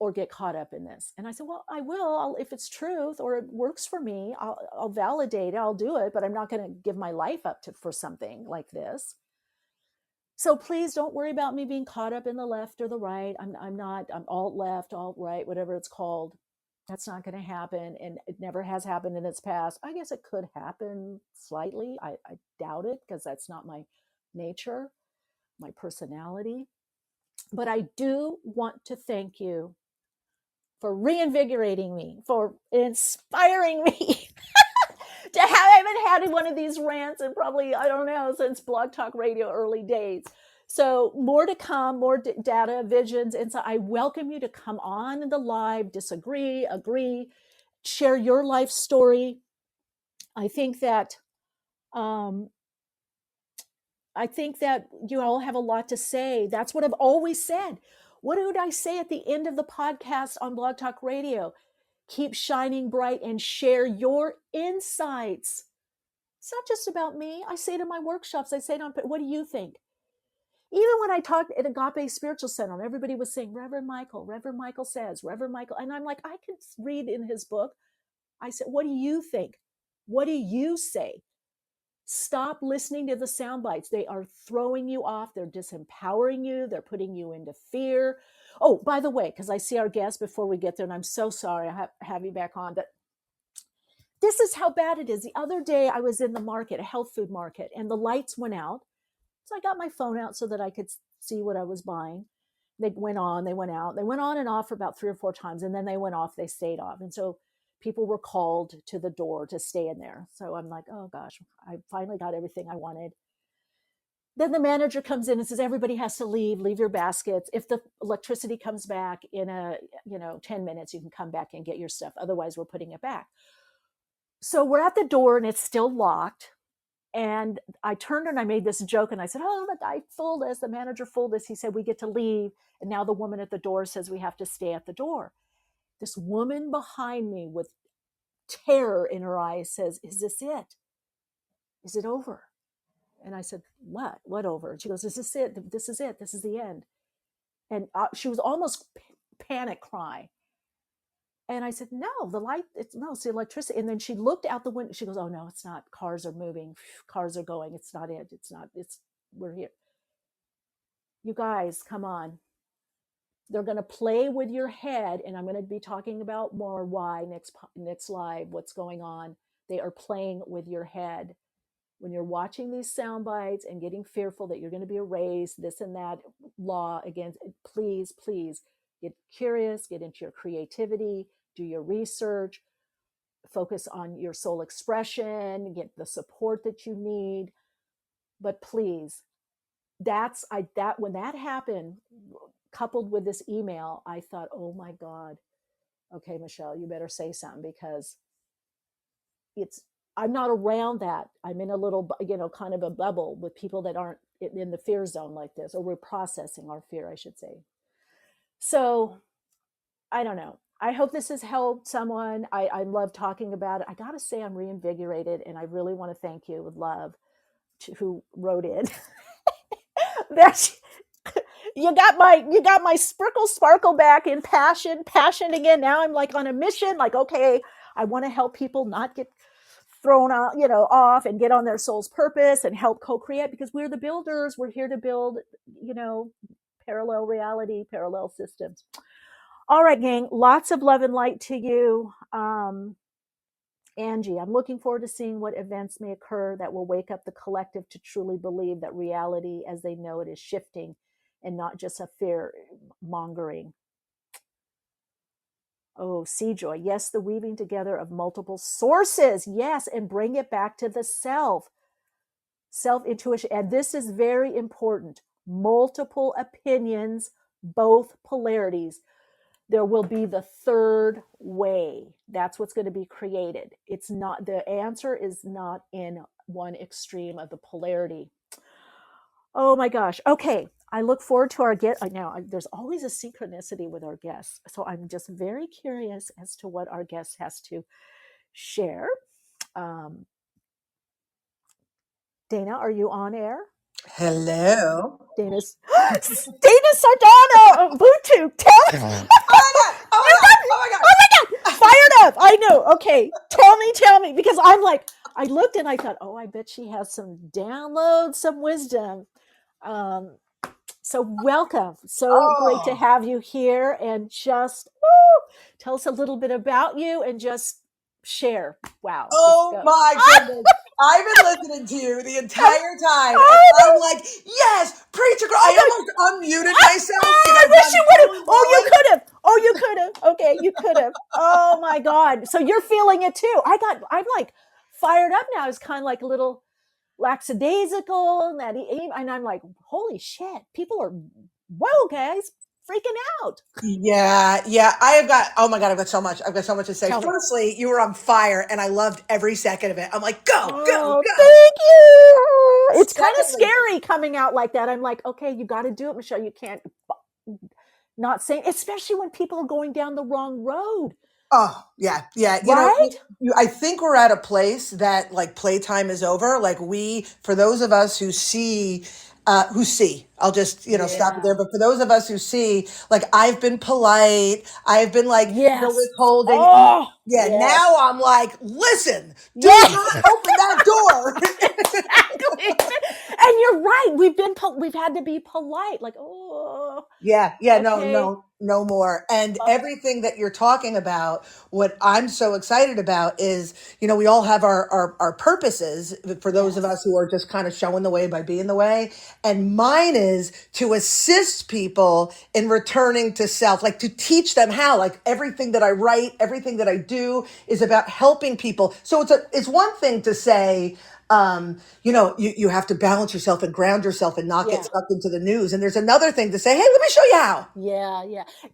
or get caught up in this. And I said, well, I will, if it's truth or it works for me, I'll validate it, I'll do it, but I'm not going to give my life up for something like this. So please don't worry about me being caught up in the left or the right. I'm alt left, alt right, whatever it's called. That's not going to happen. And it never has happened in its past. I guess it could happen slightly. I doubt it, because that's not my nature, my personality. But I do want to thank you for reinvigorating me, for inspiring me to have. I haven't had one of these rants in probably, I don't know, since Blog Talk Radio early days. So more to come, more data, visions. And so I welcome you to come on in the live, disagree, agree, share your life story. I think that you all have a lot to say. That's what I've always said. What did I say at the end of the podcast on Blog Talk Radio? Keep shining bright and share your insights. It's not just about me. I say it in my workshops. I say it on, what do you think? Even when I talked at Agape Spiritual Center, and everybody was saying, Reverend Michael says, Reverend Michael. And I'm like, I can read in his book. I said, what do you think? What do you say? Stop listening to the sound bites. They are throwing you off. They're disempowering you. They're putting you into fear. Oh, by the way, because I see our guest before we get there, and I'm so sorry I have you back on, but this is how bad it is. The other day I was in the market, a health food market, and the lights went out. So I got my phone out so that I could see what I was buying. They went on, they went out. They went on and off for about 3 or 4 times, and then they went off, they stayed off. And so people were called to the door to stay in there. So I'm like, oh gosh, I finally got everything I wanted. Then the manager comes in and says, everybody has to leave your baskets. If the electricity comes back in 10 minutes, you can come back and get your stuff. Otherwise, we're putting it back. So we're at the door and it's still locked. And I turned and I made this joke and I said, oh, the guy fooled us. The manager fooled us. He said, we get to leave. And now the woman at the door says we have to stay at the door. This woman behind me with terror in her eyes says, is this it? Is it over? And I said, what? What over? And she goes, is this it? This is it. This is the end. And she was almost panic cry. And I said, no, it's the electricity. And then she looked out the window. She goes, oh, no, it's not. Cars are moving. Cars are going. It's not it. We're here. You guys, come on. They're going to play with your head. And I'm going to be talking about more why next live, what's going on. They are playing with your head. When you're watching these sound bites and getting fearful that you're going to be erased, this and that law against, please get curious, get into your creativity, do your research, focus on your soul expression, get the support that you need. But please, when that happened, coupled with this email, I thought, oh my God, okay, Michele, you better say something, because I'm not around that. I'm in a little, kind of a bubble with people that aren't in the fear zone like this, or we're processing our fear, I should say. So I don't know. I hope this has helped someone. I love talking about it. I got to say I'm reinvigorated, and I really want to thank you with love who wrote in. You got my sparkle back in passion again. Now I'm like on a mission, like, okay, I want to help people not get thrown out, off, and get on their soul's purpose and help co-create, because we're the builders. We're here to build, parallel reality, parallel systems. All right, gang, lots of love and light to you. Angie, I'm looking forward to seeing what events may occur that will wake up the collective to truly believe that reality as they know it is shifting and not just a fear mongering. Oh, Seajoy, yes, the weaving together of multiple sources. Yes, and bring it back to the self-intuition. And this is very important. Multiple opinions, both polarities. There will be the third way. That's what's going to be created. It's not, the answer is not in one extreme of the polarity. Oh my gosh. Okay. I look forward to our guest. Now, there's always a synchronicity with our guests. So I'm just very curious as to what our guest has to share. Dana, are you on air? Hello. Dana Sardano, ubuntu. Tell me. Oh my god! Oh my god! Oh my god! Oh my god! Fired up. I know. Okay, tell me, because I'm like, I looked and I thought, oh, I bet she has some downloads, some wisdom. So welcome. So great to have you here, and just tell us a little bit about you and just share. Wow. Oh my goodness. I've been listening to you the entire time. And I'm like, yes, preacher girl. I almost unmuted myself. I wish you would have. Oh, you could have. Okay, you could have. Oh my God. So you're feeling it too. I'm like fired up now. It's kind of like a little lackadaisical, and I'm like, holy shit, people are, whoa, guys, freaking out. Yeah. I've got so much to say. Firstly, you were on fire and I loved every second of it. I'm like, go. Thank you. It's kind of scary coming out like that. I'm like, okay, you got to do it, Michelle. You can't not say, especially when people are going down the wrong road. Oh, yeah. Right? I think we're at a place that like playtime is over. Like for those of us who see, I'll just, stop it there. But for those of us who see, like, I've been polite. I've been like, withholding. Now I'm like, listen, do not open that door. Exactly. And you're right. We've had to be polite. Like, no more. And everything that you're talking about, what I'm so excited about is, we all have our purposes for those of us who are just kind of showing the way by being the way. And mine is to assist people in returning to self, like to teach them how, like everything that I write, everything that I do is about helping people. So it's one thing to say, you have to balance yourself and ground yourself and not get sucked into the news. And there's another thing to say, hey, let me show you how. Yeah.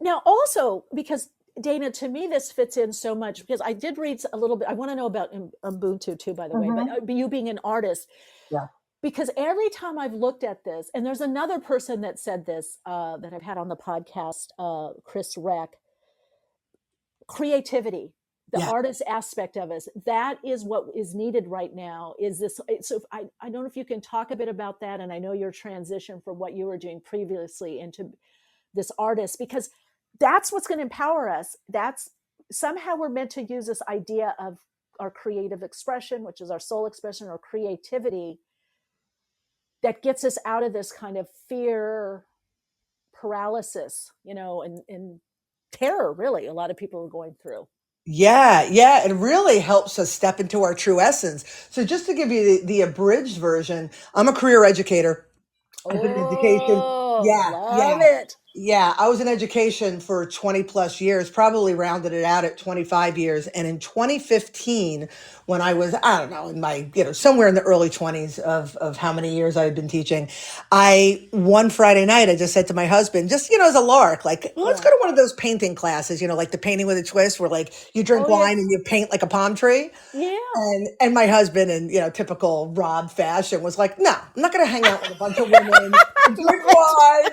Now also, because Dana, to me, this fits in so much because I did read a little bit. I want to know about Ubuntu too, by the way, but you being an artist. Yeah. Because every time I've looked at this, and there's another person that said this that I've had on the podcast, Chris Reck, creativity. The artist aspect of us, that is what is needed right now. Is this? So I don't know if you can talk a bit about that. And I know your transition from what you were doing previously into this artist, because that's what's going to empower us. That's somehow we're meant to use this idea of our creative expression, which is our soul expression or creativity, that gets us out of this kind of fear paralysis, and terror, really, a lot of people are going through. Yeah. It really helps us step into our true essence. So just to give you the abridged version, I'm a career educator. I've been in education. Love it. Yeah, I was in education for 20 plus years, probably rounded it out at 25 years. And in 2015, when I was, I don't know, in my, somewhere in the early 20s of how many years I had been teaching, one Friday night, I just said to my husband, just, as a lark, like, let's go to one of those painting classes, like the painting with a twist where like you drink wine and you paint like a palm tree. Yeah. And my husband in, typical Rob fashion was like, no, I'm not going to hang out with a bunch of women and drink wine,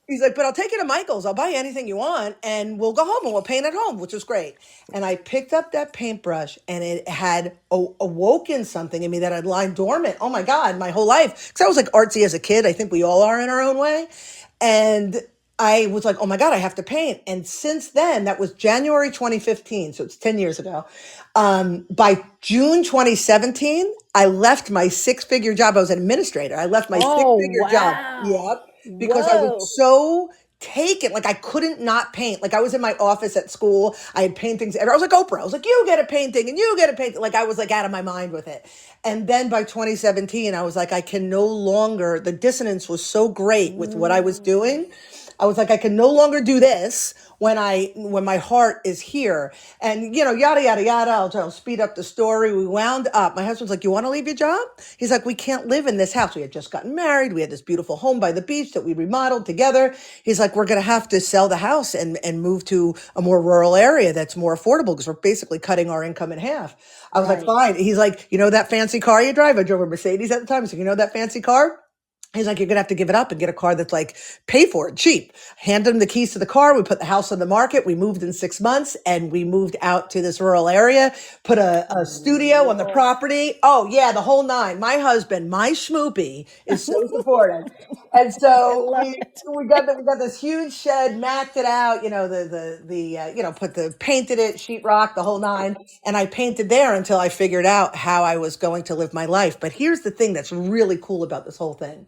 He's like, but I'll take you to Michael's. I'll buy you anything you want and we'll go home and we'll paint at home, which was great. And I picked up that paintbrush and it had awoken something in me that had lying dormant. Oh my God, my whole life. Because I was like artsy as a kid. I think we all are in our own way. And I was like, oh my God, I have to paint. And since then, that was January 2015. So it's 10 years ago. By June 2017, I left my 6-figure job. I was an administrator. I left my 6-figure job. Yep. Because I was so taken. Like I couldn't not paint. Like I was in my office at school. I had paintings. I was like Oprah. I was like, you get a painting and you get a painting. Like I was like out of my mind with it. And then by 2017, I was like, I can no longer, the dissonance was so great with what I was doing. I was like, I can no longer do this when my heart is here. And, yada, yada, yada. I'll speed up the story. We wound up. My husband's like, you want to leave your job? He's like, we can't live in this house. We had just gotten married. We had this beautiful home by the beach that we remodeled together. He's like, we're going to have to sell the house and move to a more rural area that's more affordable because we're basically cutting our income in half. I was like, fine. He's like, that fancy car you drive? I drove a Mercedes at the time. So that fancy car? He's like, you're going to have to give it up and get a car that's like, pay for it cheap. Hand him the keys to the car. We put the house on the market. We moved in 6 months and we moved out to this rural area, put a studio on the property. Oh yeah, the whole nine. My husband, my schmoopy, is so supportive. And so we got this huge shed, macked it out, painted it, sheetrock, the whole nine. And I painted there until I figured out how I was going to live my life. But here's the thing that's really cool about this whole thing.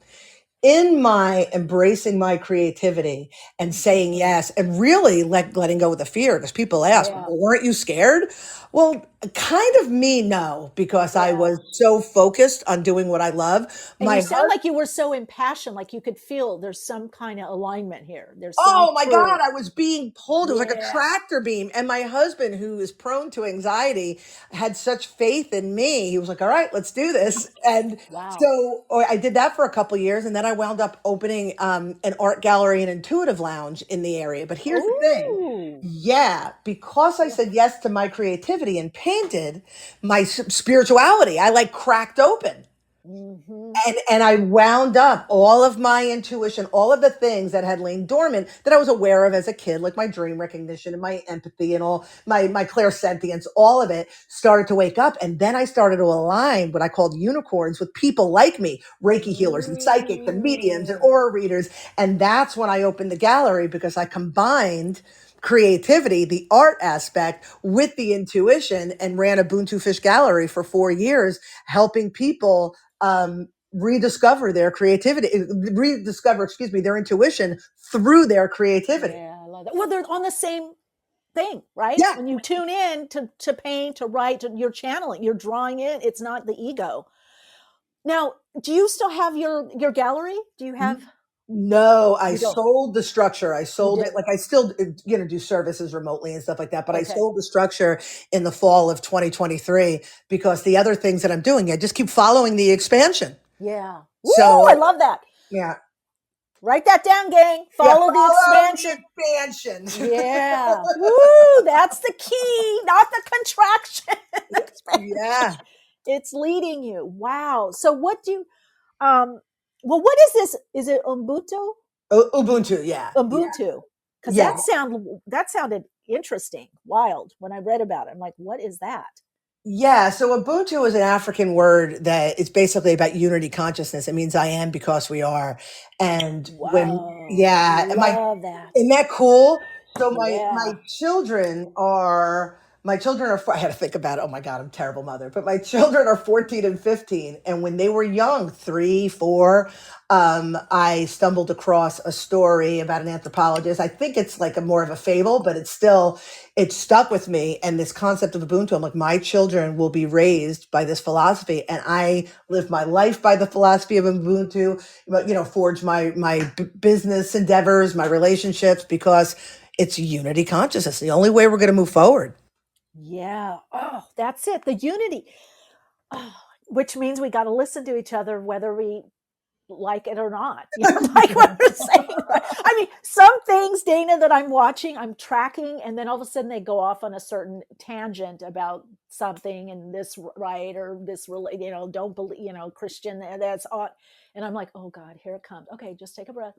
In my embracing my creativity and saying yes, and really letting go of the fear, because people ask, well, weren't you scared? Well, kind of me, no, because I was so focused on doing what I love. And you sound like you were so impassioned, like you could feel there's some kind of alignment here. There's oh my God, I was being pulled. It was like a tractor beam. And my husband, who is prone to anxiety, had such faith in me. He was like, all right, let's do this. And so I did that for a couple of years. And then I wound up opening an art gallery and intuitive lounge in the area. But here's the thing. Yeah, because I said yes to my creativity and painted, my spirituality, I like cracked open. And I wound up all of my intuition, all of the things that had lain dormant that I was aware of as a kid, like my dream recognition and my empathy and all my clairsentience, all of it started to wake up. And then I started to align what I called unicorns with people like me, Reiki healers and psychics and mediums and aura readers. And that's when I opened the gallery, because I combined creativity, the art aspect, with the intuition, and ran a Ubuntu Fish Gallery for 4 years, helping people rediscover their creativity, their intuition through their creativity. Yeah, I love that. Well, they're on the same thing, right? Yeah. When you tune in to paint, to write, you're channeling, you're drawing in. It's not the ego. Now, do you still have your gallery? Do you have? No, I sold the structure. I sold it. Like I still, do services remotely and stuff like that. But I sold the structure in the fall of 2023 because the other things that I'm doing, I just keep following the expansion. Yeah. So I love that. Yeah. Write that down, gang. Follow the expansion. Yeah. Woo, that's the key, not the contraction. Yeah. It's leading you. Wow. So what do you, well, what is this? Is it Ubuntu? Ubuntu, yeah. Ubuntu. Because that sounded interesting, wild when I read about it. I'm like, what is that? Yeah, so Ubuntu is an African word that is basically about unity consciousness. It means I am because we are. And I love that. Isn't that cool? So my children are, I had to think about it. Oh my God, I'm a terrible mother. But my children are 14 and 15. And when they were young, 3, 4, I stumbled across a story about an anthropologist. I think it's like more of a fable, but it stuck with me. And this concept of Ubuntu, I'm like, my children will be raised by this philosophy. And I live my life by the philosophy of Ubuntu, forge my business endeavors, my relationships, because it's unity consciousness. The only way we're going to move forward. Yeah. Oh, that's it. The unity, which means we got to listen to each other, whether we like it or not. Like what we're saying. Right? I mean, some things, Dana, that I'm watching, I'm tracking, and then all of a sudden they go off on a certain tangent about something, and this right or this, don't believe, Christian, that's odd. And I'm like, oh God, here it comes. Okay, just take a breath.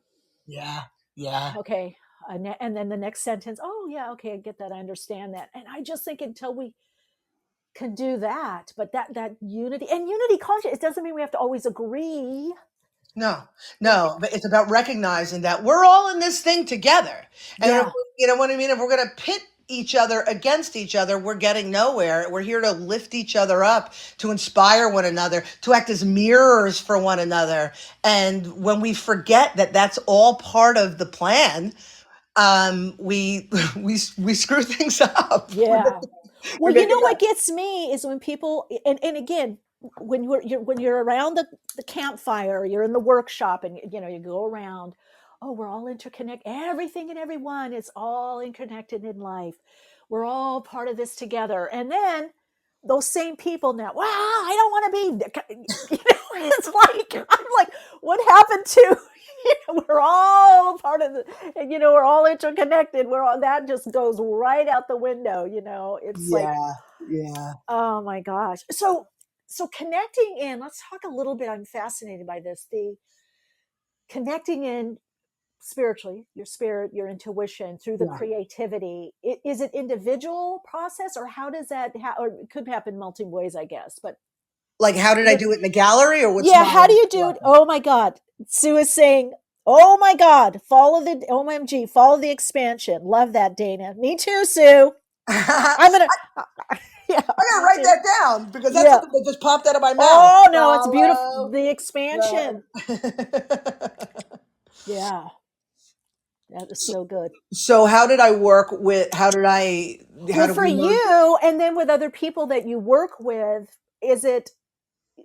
Yeah. Yeah. Okay. And then the next sentence, oh yeah, okay, I get that, I understand that. And I just think until we can do that, but that unity conscious, it doesn't mean we have to always agree. No, but it's about recognizing that we're all in this thing together. And you know what I mean? If we're going to pit each other against each other, we're getting nowhere. We're here to lift each other up, to inspire one another, to act as mirrors for one another. And when we forget that that's all part of the plan, we screw things up. Yeah. Well, what gets me is when people, and again, when you're around the campfire, you're in the workshop, and you go around, oh, we're all interconnected, everything and everyone is all interconnected in life. We're all part of this together. And then those same people now, wow, I don't want to be, it's like, I'm like, what happened to, we're all part of we're all interconnected. That just goes right out the window, it's yeah. Oh my gosh. So connecting in, let's talk a little bit. I'm fascinated by this. connecting in spiritually, your spirit, your intuition through the creativity. Is it individual process, or how does that, or it could happen multiple ways, I guess, but Like, how did I do it in the gallery, or what's yeah, how do you do it? Oh my God. Sue is saying, oh my God, follow the OMG, follow the expansion. Love that, Dana. Me too, Sue. I'm gonna I gotta write that down, because that's something that just popped out of my mouth. Oh no, it's beautiful. The expansion. Yeah. That is so good. So how did I work with, for you, and then with other people that you work with, is it,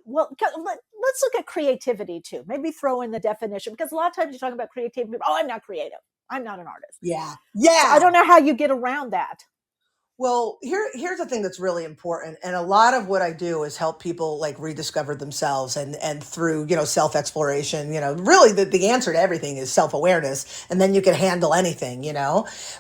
well, let's look at creativity too. Maybe throw in the definition, because a lot of times you talk about creativity. Oh, I'm not creative. I'm not an artist. Yeah. So I don't know how you get around that. Well, here's the thing that's really important. And a lot of what I do is help people like rediscover themselves, and through, self-exploration, really the answer to everything is self-awareness, and then you can handle anything,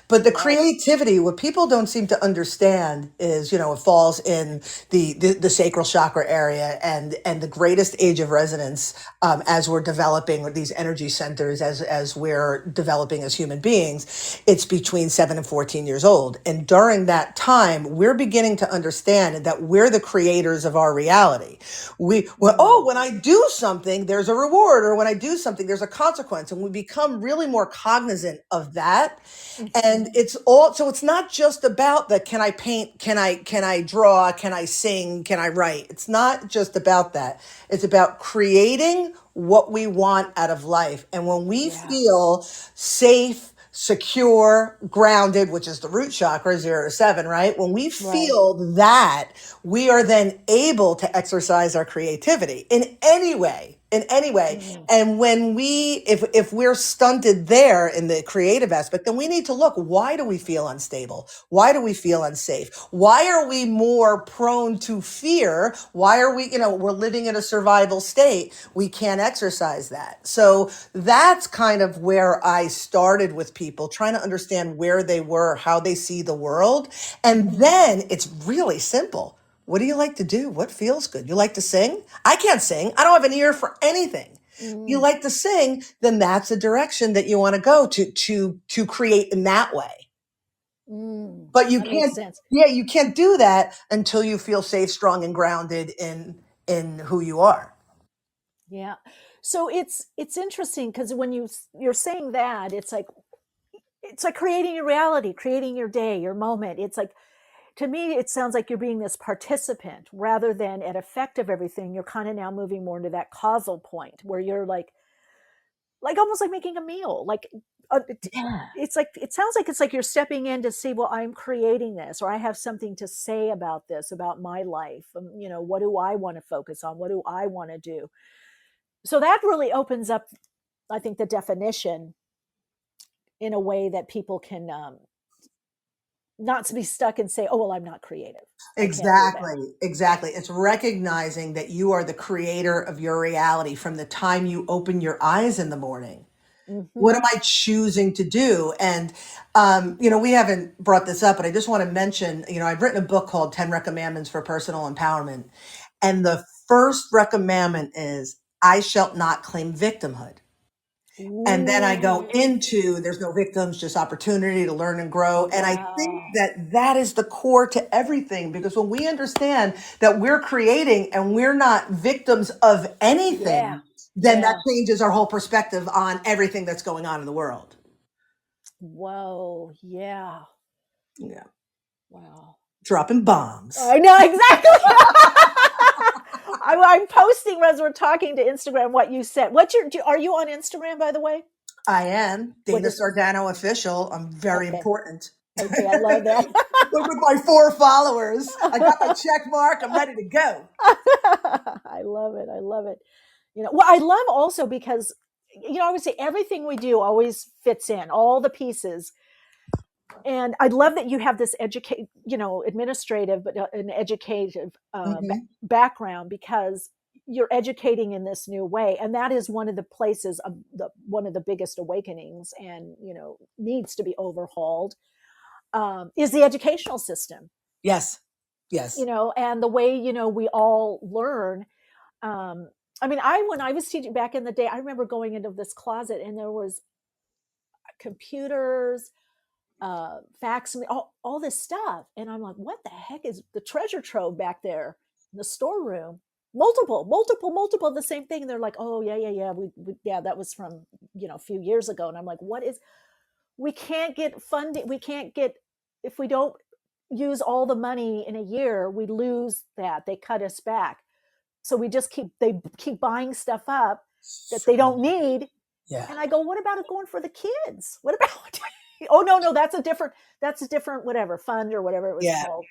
but the creativity, what people don't seem to understand is, it falls in the sacral chakra area, and the greatest age of resonance, as we're developing these energy centers, as we're developing as human beings, it's between 7 and 14 years old. And during that time, we're beginning to understand that we're the creators of our reality. When I do something, there's a reward, or when I do something, there's a consequence, and we become really more cognizant of that. And so it's not just about the, can I paint, can I draw, can I sing, can I write? It's not just about that. It's about creating what we want out of life. And when we feel safe, secure, grounded, which is the root chakra, 0 to 7, right? When we feel that, we are then able to exercise our creativity in any way. And when if we're stunted there in the creative aspect, then we need to look, why do we feel unstable? Why do we feel unsafe? Why are we more prone to fear? Why are we, we're living in a survival state? We can't exercise that. So that's kind of where I started with people, trying to understand where they were, how they see the world. And then it's really simple. What do you like to do? What feels good? You like to sing? I can't sing. I don't have an ear for anything. You like to sing, then that's the direction that you want to go to create in that way. But you can't, you can't do that until you feel safe, strong, and grounded in who you are. Yeah. So it's interesting, because when you're saying that, it's like creating your reality, creating your day, your moment. It's like, to me, it sounds like you're being this participant rather than an effect of everything. You're kind of now moving more into that causal point, where you're like almost like making a meal. It's like, it sounds like it's like you're stepping in to see, well, I'm creating this, or I have something to say about this, about my life. What do I want to focus on? What do I want to do? So that really opens up, I think, the definition in a way that people can not to be stuck and say, oh, well, I'm not creative. Exactly. It's recognizing that you are the creator of your reality from the time you open your eyes in the morning. What am I choosing to do? And, we haven't brought this up, but I just want to mention, I've written a book called 10 Recommandments for Personal Empowerment. And the first recommendment is, I shall not claim victimhood. And then I go into, there's no victims, just opportunity to learn and grow. And I think that is the core to everything, because when we understand that we're creating and we're not victims of anything, then that changes our whole perspective on everything that's going on in the world. Whoa. Yeah. Yeah. Wow. Dropping bombs. I know, exactly. I'm posting as we're talking to Instagram what you said. Are you on Instagram, by the way? I am. Dana Sardano Official. I'm very important. Okay, I love that. Look, with my 4 followers, I got my check mark. I'm ready to go. I love it. Well, I love also because, I would say everything we do always fits in, all the pieces. And I love that you have this administrative, but an educative background, because you're educating in this new way. And that is one of the places of one of the biggest awakenings, and, needs to be overhauled, is the educational system. Yes. And the way, we all learn. I mean, when I was teaching back in the day, I remember going into this closet and there was computers, fax, all this stuff. And I'm like, what the heck is the treasure trove back there in the storeroom? Multiple of the same thing. And they're like, oh yeah. Yeah, that was from, a few years ago. And I'm like, we can't get funding. We can't get, if we don't use all the money in a year, we lose that. They cut us back. So we just keep buying stuff up that they don't need. Yeah. And I go, what about it going for the kids? What about, oh no, that's a different, whatever, fund or whatever it was called.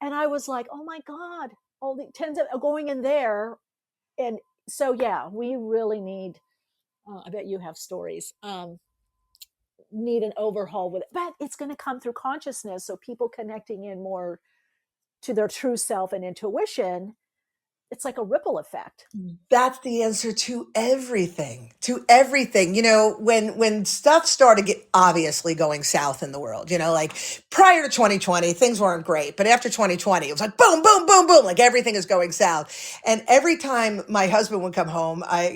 And I was like, oh my God, all the tens of going in there. And so, yeah, we really need, I bet you have stories, need an overhaul with it, but it's going to come through consciousness. So people connecting in more to their true self and intuition, it's like a ripple effect. That's the answer to everything. When stuff started obviously going south in the world, like prior to 2020, things weren't great. But after 2020, it was like boom, boom, boom, boom, like everything is going south. And every time my husband would come home, I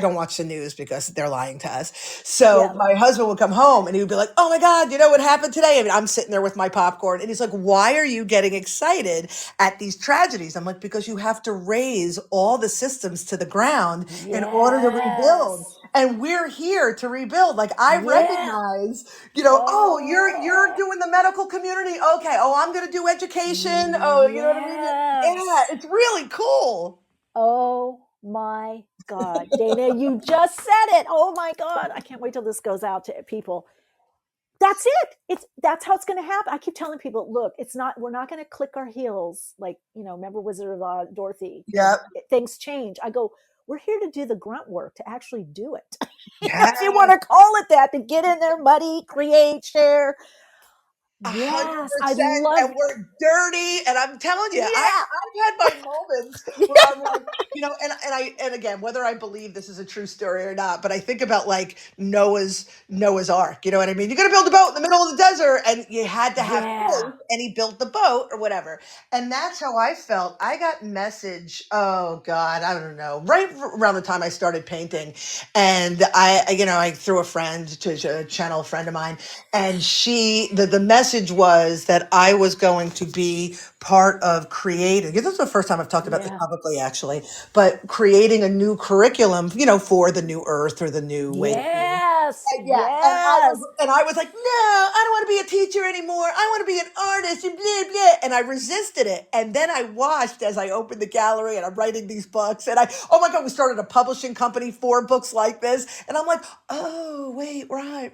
don't watch the news because they're lying to us. So my husband would come home and he would be like, oh my God, you know what happened today? I mean, I'm sitting there with my popcorn and he's like, why are you getting excited at these tragedies? I'm like, because you have to raise all the systems to the ground in order to rebuild. And we're here to rebuild. Like I recognize, oh, you're doing the medical community. Okay. Oh, I'm going to do education. Oh, you know what I mean? Yeah. It's really cool. Oh my God, Dana, you just said it. Oh my God. I can't wait till this goes out to people. That's it. That's how it's going to happen. I keep telling people, look, we're not going to click our heels. Like, remember Wizard of Oz, Dorothy? Yeah. Things change. I go, we're here to do the grunt work, to actually do it. If you want to call it that, to get in there, muddy, create, share. 100%, and we're dirty, and I'm telling you, I've had my moments where I'm like, and again, whether I believe this is a true story or not, but I think about like Noah's Ark. You know what I mean? You're gonna build a boat in the middle of the desert, and you had to have faith, and he built the boat or whatever. And that's how I felt. I got message. Oh God, I don't know. Right around the time I started painting, and I threw a friend to a channel friend of mine, and the message was that I was going to be part of creating. This is the first time I've talked about this publicly, actually, but creating a new curriculum, for the new Earth or the new way. Yes. And I was like, no, I don't want to be a teacher anymore. I want to be an artist and blah, blah. And I resisted it. And then I watched as I opened the gallery and I'm writing these books. And oh my God, we started a publishing company for books like this. And I'm like, oh, wait, right.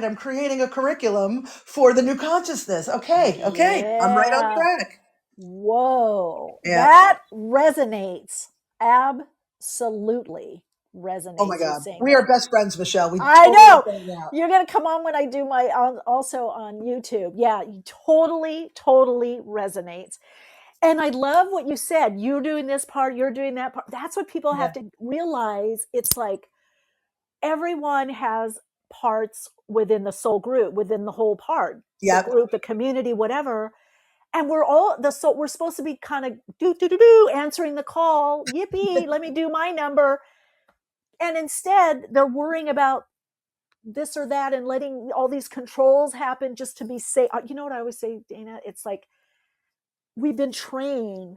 I'm creating a curriculum for the new consciousness. Okay. I'm right on track. Whoa. Yeah. That resonates. Absolutely resonates. Oh my God. We are best friends, Michele. I know. You're going to come on when I do also on YouTube. Yeah, totally resonates. And I love what you said. You're doing this part, you're doing that part. That's what people have to realize. It's like everyone has parts within the soul group, within the whole part, the group, the community, whatever. And we're supposed to be kind of answering the call. Yippee, let me do my number. And instead they're worrying about this or that and letting all these controls happen just to be safe. You know what I always say, Dana? It's like we've been trained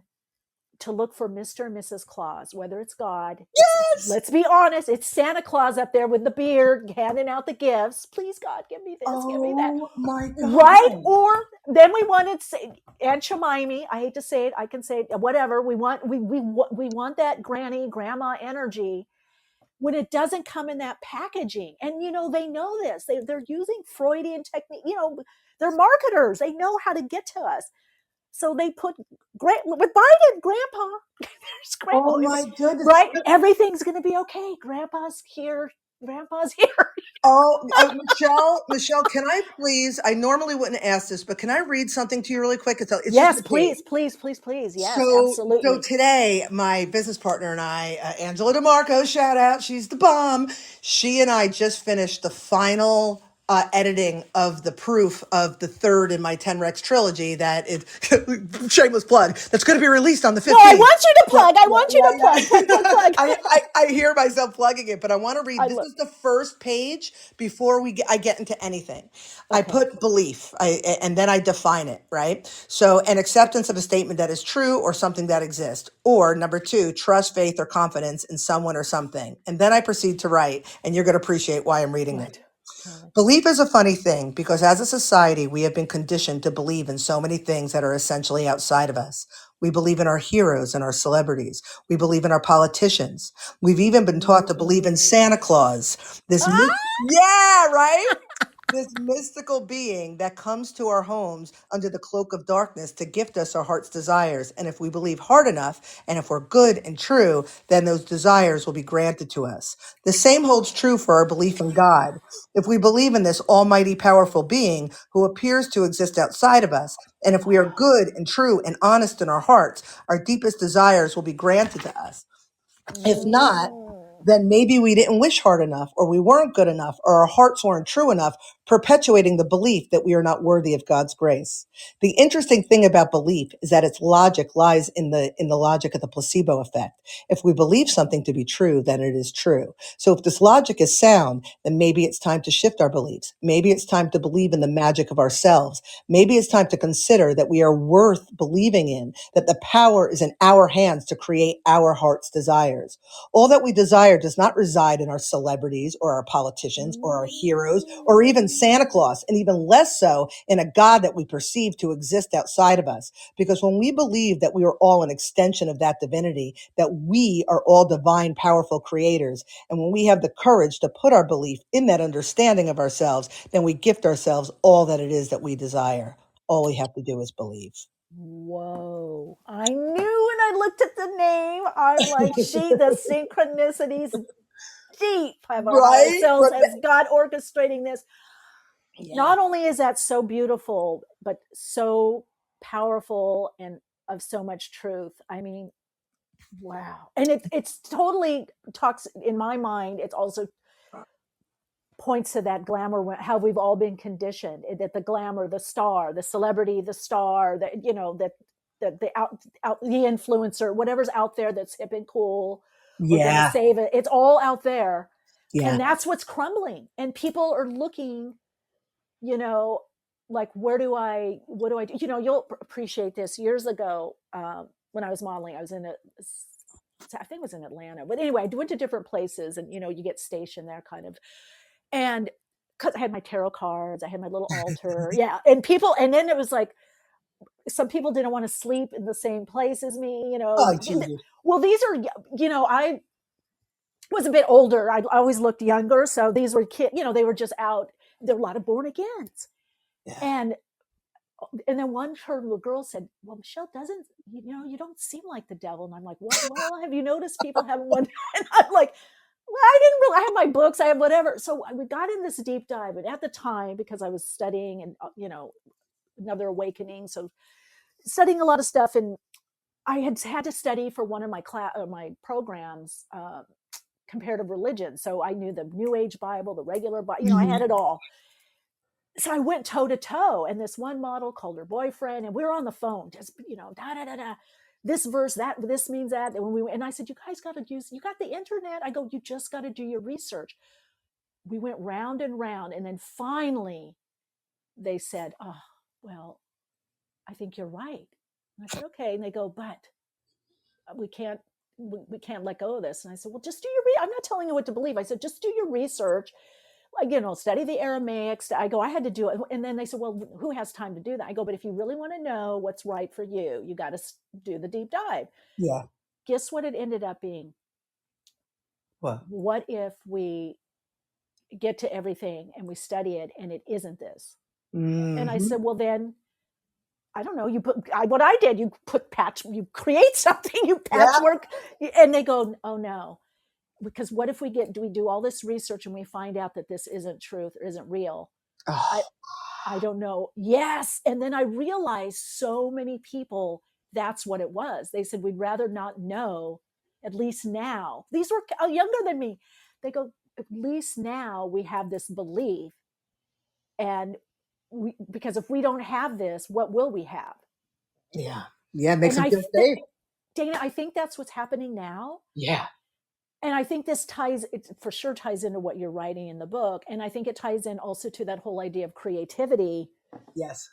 to look for Mr. and Mrs. Claus, whether it's God. Yes. Let's be honest. It's Santa Claus up there with the beard, handing out the gifts. Please, God, give me this, give me that. Oh my God. Right? Or then we wanted Aunt Jemima. I hate to say it. I can say it, whatever. We want that granny, grandma energy when it doesn't come in that packaging. And, they know this. They're using Freudian technique. They're marketers. They know how to get to us. So they put with Biden, Grandpa. There's Grandpa. Oh my goodness! Right, everything's going to be okay. Grandpa's here. Grandpa's here. Oh, Michele, can I please? I normally wouldn't ask this, but can I read something to you really quick? Yes, please. Yes, absolutely. So today, my business partner and I, Angela DeMarco, shout out, she's the bomb. She and I just finished the final editing of the proof of the third in my 10 Rex trilogy that it shameless plug that's going to be released on the 15th. No, I want you to plug. I want you to plug. I hear myself plugging it, but I want to read. This is the first page before I get into anything. I put belief, and then I define it, right? So an acceptance of a statement that is true or something that exists. Or number 2, trust, faith, or confidence in someone or something. And then I proceed to write, and you're going to appreciate why I'm reading it. Belief is a funny thing because as a society, we have been conditioned to believe in so many things that are essentially outside of us. We believe in our heroes and our celebrities. We believe in our politicians. We've even been taught to believe in Santa Claus. Yeah, right? This mystical being that comes to our homes under the cloak of darkness to gift us our heart's desires. And if we believe hard enough, and if we're good and true, then those desires will be granted to us. The same holds true for our belief in God. If we believe in this almighty, powerful being who appears to exist outside of us, and if we are good and true and honest in our hearts, our deepest desires will be granted to us. If not, then maybe we didn't wish hard enough, or we weren't good enough, or our hearts weren't true enough, perpetuating the belief that we are not worthy of God's grace. The interesting thing about belief is that its logic lies in the logic of the placebo effect. If we believe something to be true, then it is true. So if this logic is sound, then maybe it's time to shift our beliefs. Maybe it's time to believe in the magic of ourselves. Maybe it's time to consider that we are worth believing in, that the power is in our hands to create our heart's desires. All that we desire does not reside in our celebrities or our politicians or our heroes or even Santa Claus, and even less so in a God that we perceive to exist outside of us. Because when we believe that we are all an extension of that divinity, that we are all divine, powerful creators, and when we have the courage to put our belief in that understanding of ourselves, then we gift ourselves all that it is that we desire. All we have to do is believe. Whoa. I knew when I looked at the name, I'm like, the synchronicities deep of our higher selves as God orchestrating this. Yeah. Not only is that so beautiful, but so powerful and of so much truth. I mean, wow. And it's totally talks in my mind. It's also points to that glamour, how we've all been conditioned, that the glamour, the star, the celebrity, the star, that the influencer, whatever's out there that's hip and cool, yeah, save it. It's all out there, and that's what's crumbling. And people are looking, like, what do I do? You'll appreciate this. Years ago, when I was modeling, I was I think it was in Atlanta, but anyway, I went to different places, and you get stationed there, kind of. And because I had my tarot cards, I had my little altar. Yeah. And then it was like, some people didn't want to sleep in the same place as me, Well, these are, I was a bit older. I always looked younger. So these were kids, they were just out. There were a lot of born agains. Yeah. And then one little girl said, well, Michele, you don't seem like the devil. And I'm like, what? Well, have you noticed people haven't won? And I'm like, well, I have my books, I have whatever. So we got in this deep dive, and at the time, because I was studying and, another awakening. So studying a lot of stuff, and I had to study for one of my my programs, comparative religion. So I knew the New Age Bible, the regular Bible, I had it all. So I went toe to toe, and this one model called her boyfriend, and we were on the phone, just, this verse, this means that. And I said, you guys got to you got the internet. I go, you just got to do your research. We went round and round. And then finally they said, oh, well, I think you're right. And I said, okay. And they go, but we can't let go of this. And I said, well, just do I'm not telling you what to believe. I said, just do your research. Like, study the Aramaic. I go, I had to do it. And then they said, well, who has time to do that? I go, but if you really want to know what's right for you, you got to do the deep dive. Yeah. Guess what it ended up being? What if we get to everything and we study it and it isn't this? Mm-hmm. And I said, well, then, I don't know. What I did, you you create something, you patchwork. Yeah. And they go, oh no. Because what if we do all this research and we find out that this isn't truth or isn't real? Oh. I don't know. Yes. And then I realized so many people, that's what it was. They said, we'd rather not know, at least now. These were younger than me. They go, at least now we have this belief And because if we don't have this, what will we have? Yeah. Yeah. It makes And them feel safe. Dana, I think that's what's happening now. Yeah. And I think this it for sure ties into what you're writing in the book. And I think it ties in also to that whole idea of creativity. Yes.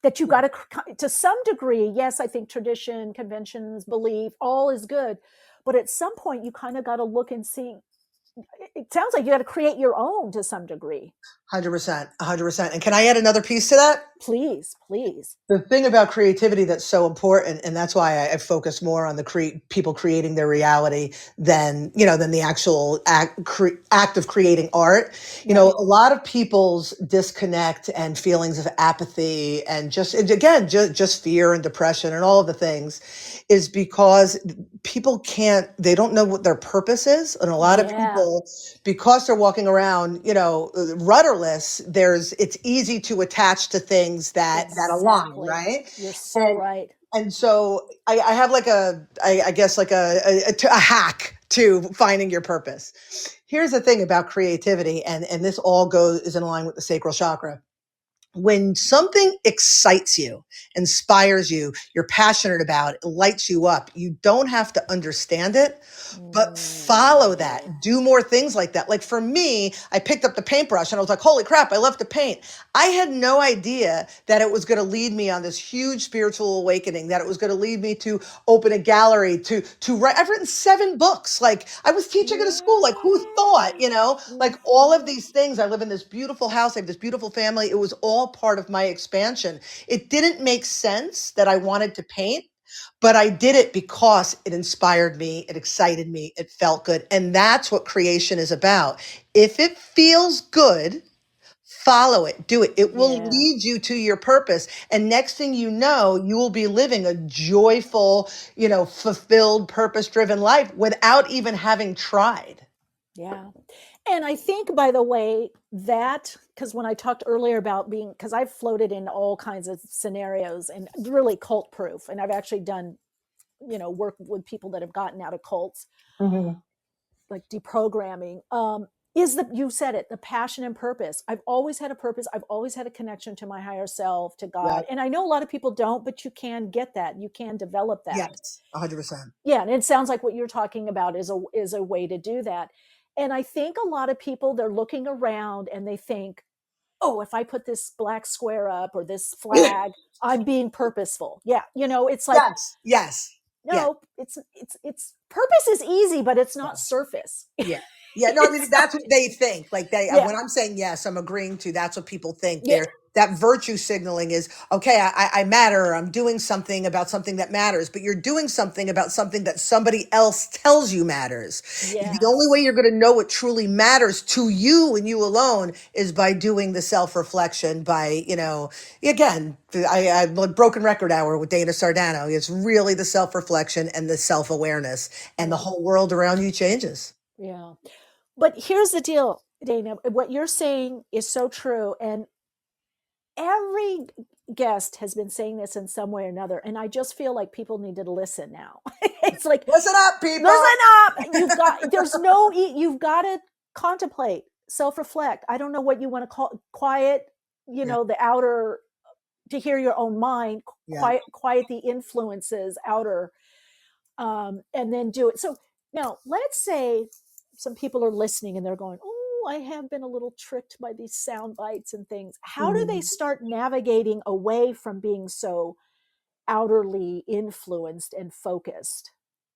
That you got to some degree, yes, I think tradition, conventions, belief, all is good. But at some point, you kind of got to look and see. It sounds like you got to create your own to some degree. 100%. 100%. And can I add another piece to that? Please, please. The thing about creativity that's so important, and that's why I focus more on the people creating their reality than the actual act of creating art. You know, a lot of people's disconnect and feelings of apathy and just fear and depression and all of the things is because people they don't know what their purpose is. And a lot of people, because they're walking around, rudderless, it's easy to attach to things that align, right? You're so right. And so I have like a hack to finding your purpose. Here's the thing about creativity, and this all is in line with the sacral chakra. When something excites you, inspires you, you're passionate about it, lights you up, you don't have to understand it, but follow that. Do more things like that. Like for me, I picked up the paintbrush and I was like, holy crap, I love to paint. I had no idea that it was going to lead me on this huge spiritual awakening, that it was going to lead me to open a gallery, to write. I've written 7 books. Like I was teaching at a school, like who thought, like all of these things. I live in this beautiful house. I have this beautiful family. It was all part of my expansion. It didn't make sense that I wanted to paint, but I did it because it inspired me, it excited me, it felt good. And that's what creation is about. If it feels good, follow it, do it. It will lead you to your purpose. And next thing you know, you will be living a joyful, fulfilled, purpose-driven life without even having tried. Yeah. And I think, by the way, that, because when I talked earlier about because I've floated in all kinds of scenarios and really cult proof, and I've actually done, work with people that have gotten out of cults, like deprogramming, you said it, the passion and purpose. I've always had a purpose. I've always had a connection to my higher self, to God. Yep. And I know a lot of people don't, but you can get that. You can develop that. Yes, 100%. Yeah. And it sounds like what you're talking about is a way to do that. And I think a lot of people, they're looking around and they think, oh, if I put this black square up or this flag, I'm being purposeful. Yeah. It's like, yes. No, it's purpose is easy, but it's not surface. Yeah. Yeah. No, I mean, that's what they think. Like when I'm saying yes, I'm agreeing to, that's what people think. That virtue signaling is, okay, I matter, or I'm doing something about something that matters, but you're doing something about something that somebody else tells you matters. The only way you're going to know what truly matters to you and you alone is by doing the self-reflection, by, again, I broken record hour with Dana Sardano. It's really the self-reflection and the self-awareness, and the whole world around you changes. Yeah. But here's the deal, Dana, what you're saying is so true. And every guest has been saying this in some way or another. And I just feel like people need to listen now. It's like, listen up, people. Listen up. You've got to contemplate, self-reflect. I don't know what you want to call quiet, the outer, to hear your own mind, quiet the influences outer, and then do it. So now let's say some people are listening and they're going, oh, I have been a little tricked by these sound bites and things. How do they start navigating away from being so outerly influenced and focused?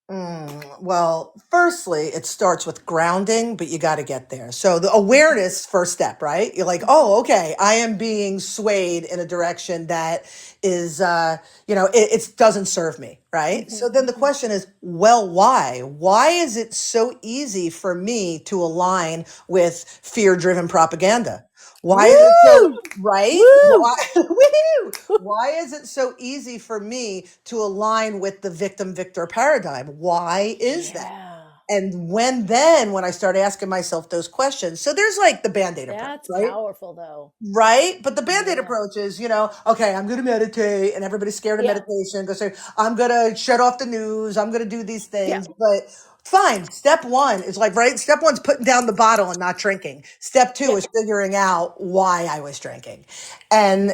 Well, firstly, it starts with grounding, but you got to get there. So the awareness, first step, right? You're like, oh, okay, I am being swayed in a direction that is, it doesn't serve me, right? So then the question is, well, why? Why is it so easy for me to align with fear-driven propaganda? Why is it so, right? Why is it so easy for me to align with the victim-victor paradigm? Why is that? And when I start asking myself those questions, so there's like the Band-Aid approach, That's right? powerful though. Right? But the Band-Aid approach is, okay, I'm going to meditate, and everybody's scared of meditation. Go say, I'm going to shut off the news. I'm going to do these things. But fine. Step one is like, right? Step one's putting down the bottle and not drinking. Step two Yeah. is figuring out why I was drinking. And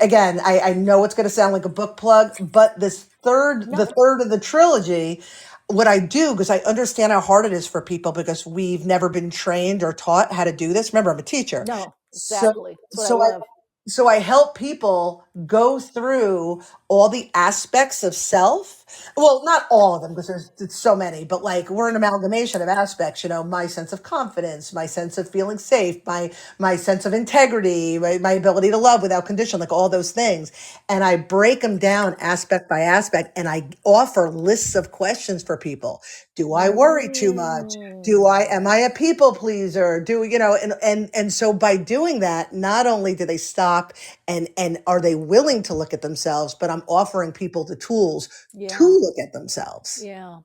again, I know it's going to sound like a book plug, but the third of the trilogy, what I do, because I understand how hard it is for people because we've never been trained or taught how to do this. Remember, I'm a teacher. No, exactly. That's So what I love. so I help people go through all the aspects of self. Well, not all of them because there's so many, but like we're an amalgamation of aspects, you know, my sense of confidence, my sense of feeling safe, my sense of integrity, my ability to love without condition, like all those things. And I break them down aspect by aspect and I offer lists of questions for people. Do I worry too much? Am I a people pleaser? And so by doing that, not only do they stop and are they willing to look at themselves, but I'm offering people the tools to look at themselves. Yeah.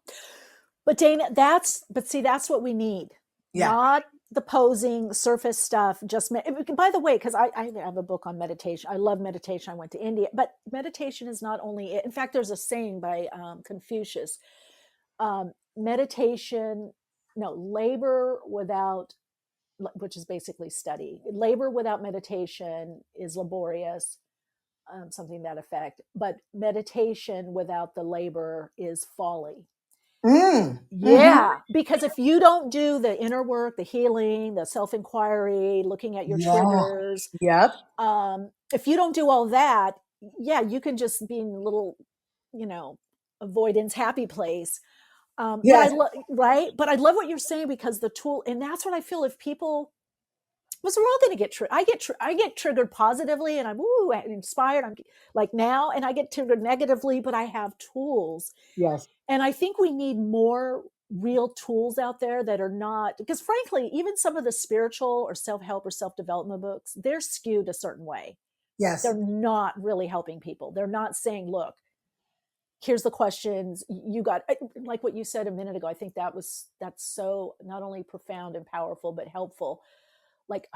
But Dana, that's what we need. Yeah. Not the posing surface stuff. By the way, because I have a book on meditation. I love meditation. I went to India, but meditation is not only it. In fact, there's a saying by Confucius, labor without, which is basically study. Labor without meditation is laborious, something to that effect. But meditation without the labor is folly. Yeah, because if you don't do the inner work, the healing, the self-inquiry, looking at your triggers, if you don't do all that, you can just be in a little, avoidance happy place. But But I love what you're saying because the tool, and that's what I feel if people, because we're all going to get triggered. I get triggered positively, and I'm inspired. I'm like now, and I get triggered negatively, but I have tools. Yes. And I think we need more real tools out there that are not, because frankly, even some of the spiritual or self-help or self-development books, they're skewed a certain way. Yes. They're not really helping people. They're not saying, look, here's the questions you got, like what you said a minute ago. I think that's so not only profound and powerful, but helpful. Like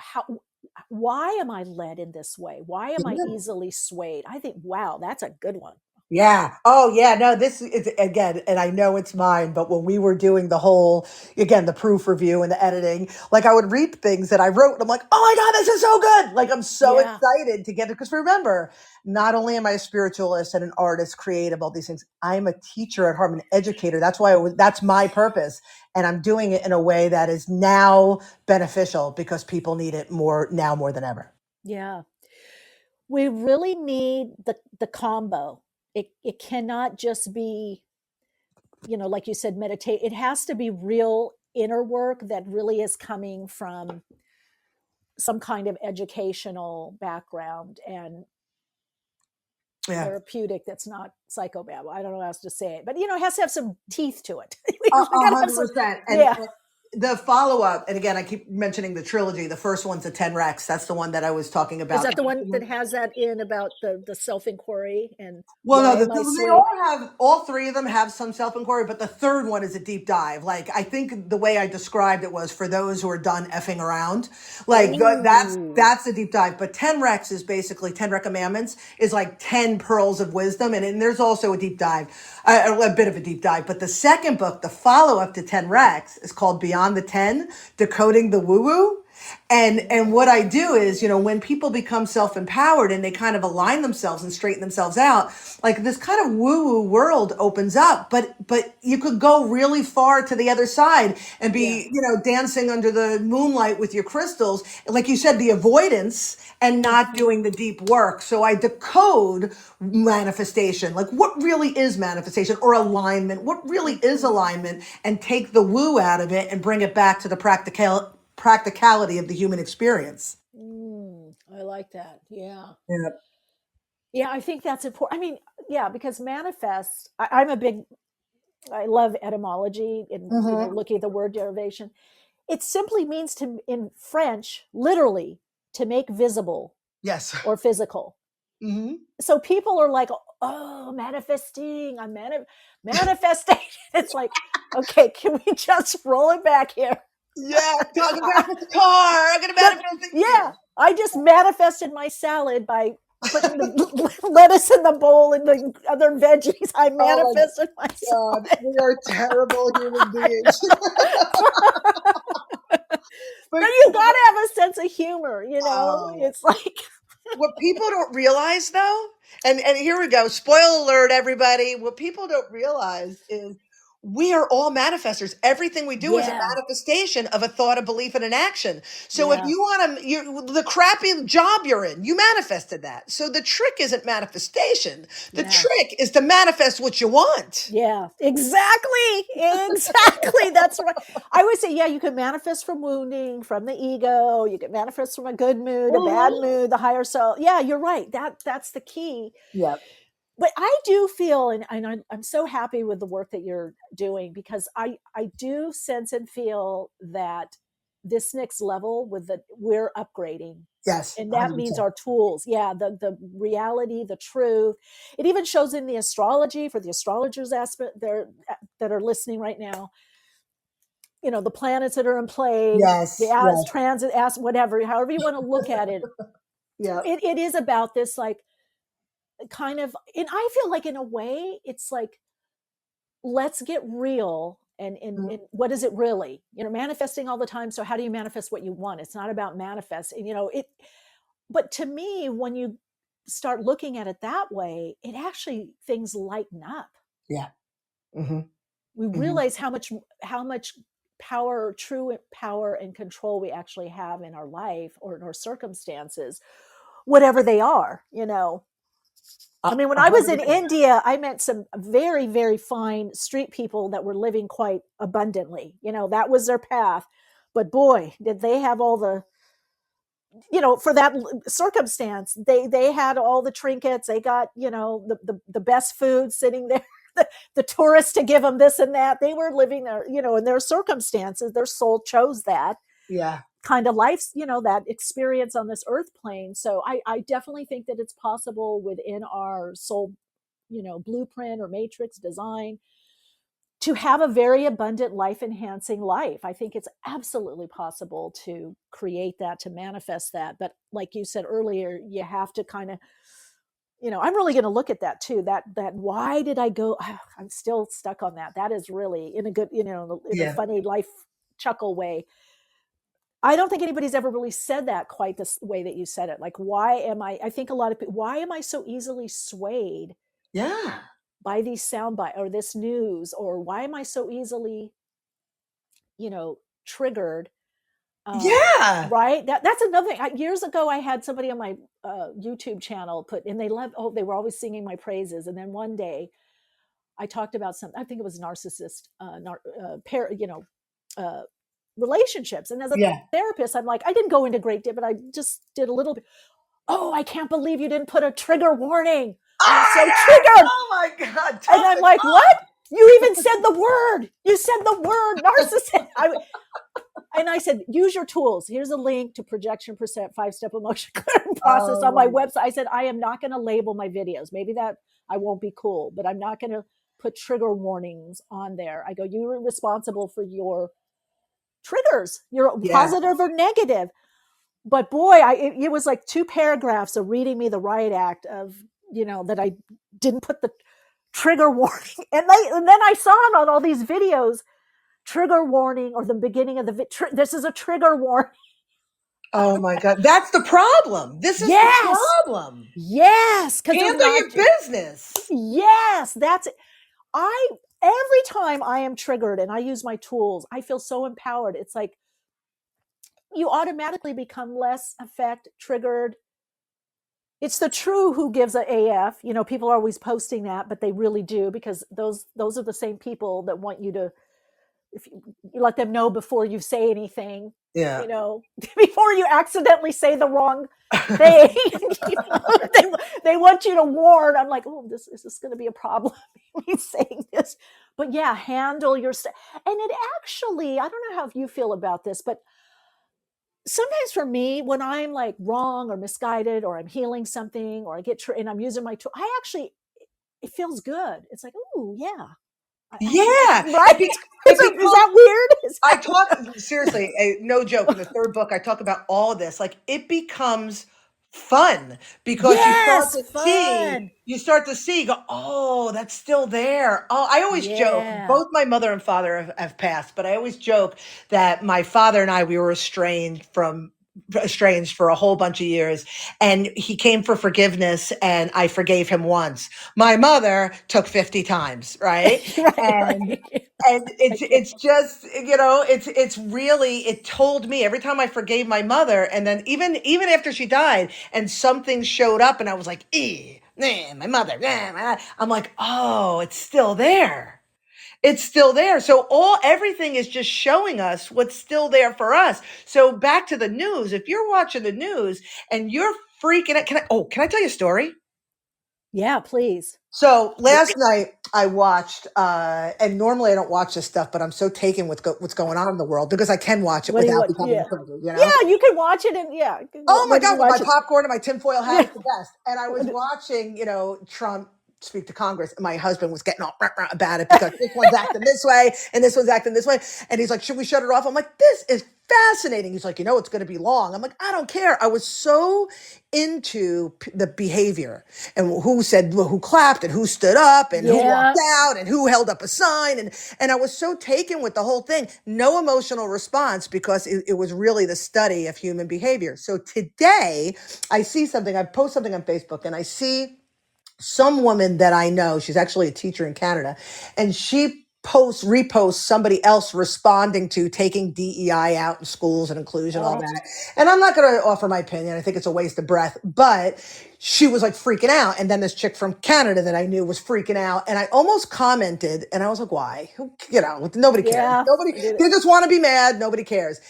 why am I led in this way? Why am I easily swayed? I think, wow, that's a good one. Yeah. Oh, yeah. No, this is, again, and I know it's mine, but when we were doing the proof review and the editing, like I would read things that I wrote and I'm like, oh my God, this is so good. Like I'm so excited to get it. Because remember, not only am I a spiritualist and an artist, creative, all these things, I'm a teacher at heart, I'm an educator. That's that's my purpose. And I'm doing it in a way that is now beneficial because people need it more than ever. Yeah. We really need the combo. It cannot just be, like you said, meditate. It has to be real inner work that really is coming from some kind of educational background and therapeutic that's not psychobabble. I don't know how else to say it, but it has to have some teeth to it. 100%. The follow-up, and again, I keep mentioning the trilogy. The first one's a 10 Rex. That's the one that I was talking about. Is that the one that has that in about the self-inquiry? And all three of them have some self-inquiry, but the third one is a deep dive. Like, I think the way I described it was for those who are done effing around. Like, that's a deep dive. But 10 Rex is basically 10 Recommandments is like 10 pearls of wisdom. And there's also a deep dive, a bit of a deep dive. But the second book, the follow-up to 10 Rex, is called Beyond the 10, Decoding the Woo-Woo. And what I do is, when people become self-empowered and they kind of align themselves and straighten themselves out, like this kind of woo-woo world opens up, but you could go really far to the other side and be, dancing under the moonlight with your crystals. Like you said, the avoidance and not doing the deep work. So I decode manifestation. Like what really is manifestation or alignment? What really is alignment? And take the woo out of it and bring it back to the practicality of the human experience. I like that. Yeah, I think that's important. I mean, because manifest, I love etymology and looking at the word derivation. It simply means in French, literally, to make visible. Yes. Or physical. Mm-hmm. So people are like, oh, manifesting, I'm manifesting. It's like, okay, can we just roll it back here? Yeah, talking about the car. I'm gonna manifest. I just manifested my salad by putting the lettuce in the bowl and the other veggies. I manifested myself. God, we are terrible human beings. But you got to have a sense of humor, you know? It's like... What people don't realize, though, and here we go, spoiler alert, everybody. What people don't realize is we are all manifestors. Everything we do is a manifestation of a thought, a belief, and an action. So if you want to, the crappy job you're in, you manifested that. So the trick isn't manifestation. The trick is to manifest what you want. Yeah, exactly. Exactly. That's right. I would say, you can manifest from wounding, from the ego. You can manifest from a good mood, a bad mood, the higher self. Yeah, you're right. That's the key. Yeah. But I do feel, and I'm so happy with the work that you're doing, because I do sense and feel that this next level we're upgrading. Yes. And that 100%. Means our tools. Yeah. The reality, the truth. It even shows in the astrology for the astrologers aspect that are listening right now. You know, the planets that are in play, the transit, whatever, however you want to look at it. It is about this, like, kind of, and I feel like in a way it's like, let's get real and what is it really, manifesting all the time. So how do you manifest what you want? It's not about manifesting, but to me, when you start looking at it that way, it actually, things lighten up. We realize how much power, true power and control we actually have in our life or in our circumstances, whatever they are, I mean, when I was in India, I met some very, very fine street people that were living quite abundantly. That was their path. But boy, did they have all the, for that circumstance, they had all the trinkets. They got, the best food sitting there, the tourists to give them this and that. They were living there, in their circumstances. Their soul chose that. Yeah. Kind of life, that experience on this earth plane. So I definitely think that it's possible within our soul, blueprint or matrix design to have a very abundant, life enhancing life. I think it's absolutely possible to create that, to manifest that. But like you said earlier, you have to kind of, I'm really going to look at that too. That why did I go? I'm still stuck on that. That is really in a good, in a funny life chuckle way. I don't think anybody's ever really said that quite the way that you said it. Like, I think a lot of people, why am I so easily swayed by these soundbite or this news, or why am I so easily, triggered? Right. That's another thing. Years ago, I had somebody on my YouTube channel and they were always singing my praises. And then one day I talked about something, I think it was narcissist, relationships. And as a therapist, I'm like, I didn't go into great depth, but I just did a little bit. Oh, I can't believe you didn't put a trigger warning. I'm so triggered. Oh my God. And I'm like, what? You even said the word. You said the word narcissist. And I said, use your tools. Here's a link to Projection Percent 5-step emotion clearing process on my website. I said, I am not going to label my videos. Maybe that I won't be cool, but I'm not going to put trigger warnings on there. I go, you're responsible for your triggers. You're positive or negative. But boy, it was like 2 paragraphs of reading me the riot act of, that I didn't put the trigger warning. And then I saw it on all these videos, trigger warning, or the beginning of this is a trigger warning. Oh my God. That's the problem. This is the problem. Yes. Handle your business. Yes. That's it. Every time I am triggered and I use my tools, I feel so empowered. It's like you automatically become less triggered. It's the true who gives a AF. People are always posting that, but they really do, because those are the same people that want you to, if you let them know before you say anything, before you accidentally say the wrong thing, they want you to warn. I'm like, oh, is this going to be a problem? Me saying this, but handle your stuff. And it actually, I don't know how you feel about this, but sometimes for me, when I'm like wrong or misguided, or I'm healing something, or I get and I'm using my tool, it feels good. It's like, oh yeah. Right? Is that weird? I talk, seriously, no joke, in the 3rd book, I talk about all of this. Like, it becomes fun, because Yes, fun. you start to see, go, oh, that's still there. Oh, I always joke, Yeah. both my mother and father have passed, but I always joke that my father and I, we were estranged for a whole bunch of years, and he came for forgiveness and I forgave him once. My mother took 50 times, right? And it's just, it's really, it told me every time I forgave my mother, and then even after she died and something showed up and I was like, my mother, I'm like, oh, it's still there. It's still there. So everything is just showing us what's still there for us. So back to the news. If you're watching the news and you're freaking out, can I tell you a story? Yeah, please. So last night I watched, and normally I don't watch this stuff, but I'm so taken with what's going on in the world because I can watch it without becoming a trigger, Yeah, you can watch it and Oh my God, with my popcorn and my tinfoil hat, it's the best. And I was What- watching, Trump speak to Congress, and my husband was getting all about it because this one's acting this way and this one's acting this way. And he's like, should we shut it off? I'm like, this is fascinating. He's like, it's going to be long. I'm like, I don't care. I was so into the behavior and who clapped and who stood up and who walked out and who held up a sign. And I was so taken with the whole thing. No emotional response because it was really the study of human behavior. So today I see something, I post something on Facebook, and I see some woman that I know. She's actually a teacher in Canada, and she reposts somebody else responding to taking DEI out in schools and inclusion, all that. And I'm not going to offer my opinion. I think it's a waste of breath, but she was like freaking out. And then this chick from Canada that I knew was freaking out. And I almost commented, and I was like, why? Nobody cares. They just want to be mad. Nobody cares.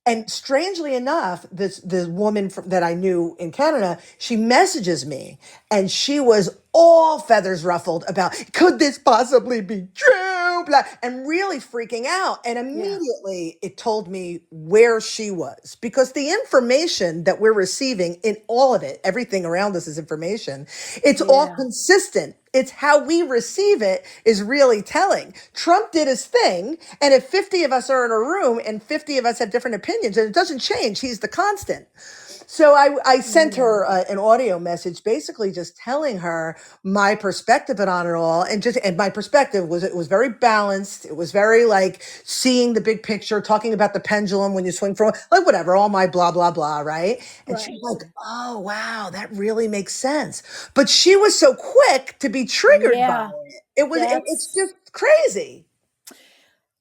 And strangely enough, the woman that I knew in Canada, she messages me, and she was all feathers ruffled about, could this possibly be true? Blah, and really freaking out. And immediately it told me where she was, because the information that we're receiving in all of it, everything around us is information. It's all consistent. It's how we receive it is really telling. Trump did his thing. And if 50 of us are in a room and 50 of us have different opinions, and it doesn't change, he's the constant. So I sent her an audio message, basically just telling her my perspective on it all. And my perspective was, it was very balanced. It was very like seeing the big picture, talking about the pendulum when you swing from, like whatever, all my blah, blah, blah, right? And she's like, oh, wow, that really makes sense. But she was so quick to be triggered by it. It's just crazy.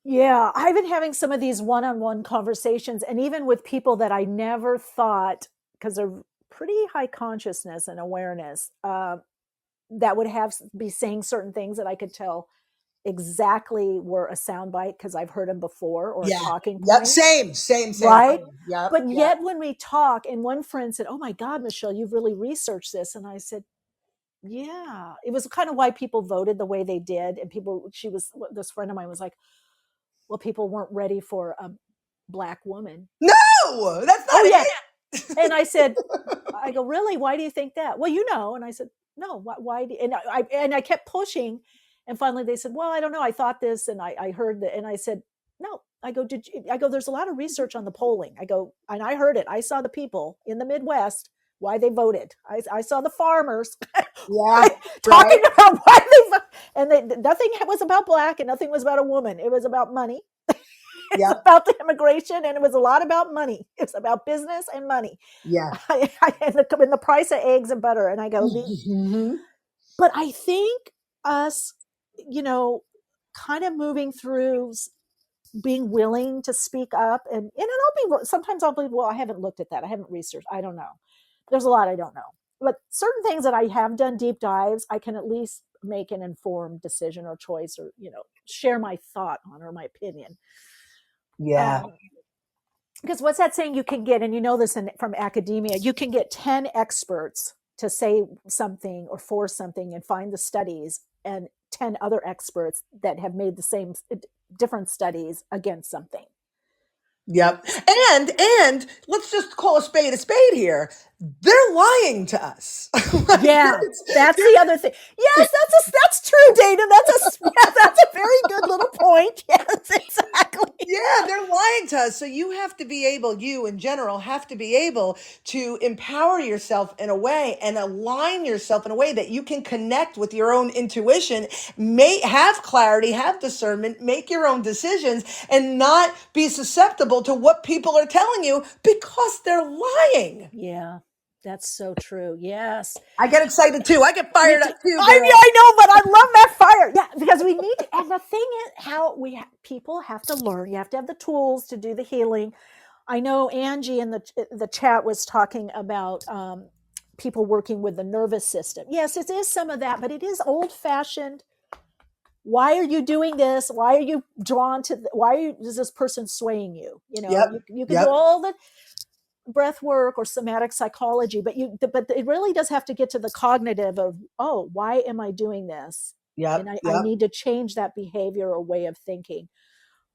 Yeah, I've been having some of these one-on-one conversations, and even with people that I never thought, because they're pretty high consciousness and awareness, that would be saying certain things that I could tell exactly were a soundbite because I've heard them before, or a talking point. Same. Right? Yep. But yet when we talk, and one friend said, oh my God, Michele, you've really researched this. And I said, yeah. It was kind of why people voted the way they did. And this friend of mine was like, well, people weren't ready for a Black woman. No, that's not it. And I go, really? Why do you think that? Well, and I said, no, why? And I kept pushing, and finally they said, well, I don't know. I thought this, and I heard that, and I said, no. I go, there's a lot of research on the polling. I go, and I heard it. I saw the people in the Midwest, why they voted. I saw the farmers talking about why they voted. And nothing was about Black, and nothing was about a woman. It was about money. It's about the immigration, and it was a lot about money. It's about business and money. Yeah. And the price of eggs and butter. And I go, but I think us, kind of moving through, being willing to speak up, and sometimes I'll be, well, I haven't looked at that. I haven't researched. I don't know. There's a lot I don't know. But certain things that I have done deep dives, I can at least make an informed decision or choice, or, share my thought on, or my opinion. Yeah. Because what's that saying you can get, and this from academia, you can get 10 experts to say something or for something and find the studies, and 10 other experts that have made the same different studies against something. Yep. And let's just call a spade here. They're lying to us. That's the other thing. Yes, that's true, Dana. That's a very good little point. Yes, exactly. Yeah, they're lying lying to us. So you have to be able, you in general have to be able to empower yourself in a way and align yourself in a way that you can connect with your own intuition, have clarity, have discernment, make your own decisions, and not be susceptible to what people are telling you because they're lying. Yeah. That's so true. Yes. I get excited too. I get fired up too. I know, but I love that fire. Yeah, because we need to, and the thing is how people have to learn. You have to have the tools to do the healing. I know Angie in the chat was talking about people working with the nervous system. Yes, it is some of that, but it is old fashioned. Why are you doing this? Why are you drawn to, is this person swaying you? You know, you can do all the breath work or somatic psychology, but it really does have to get to the cognitive of, oh, why am I doing this? And I need to change that behavior or way of thinking.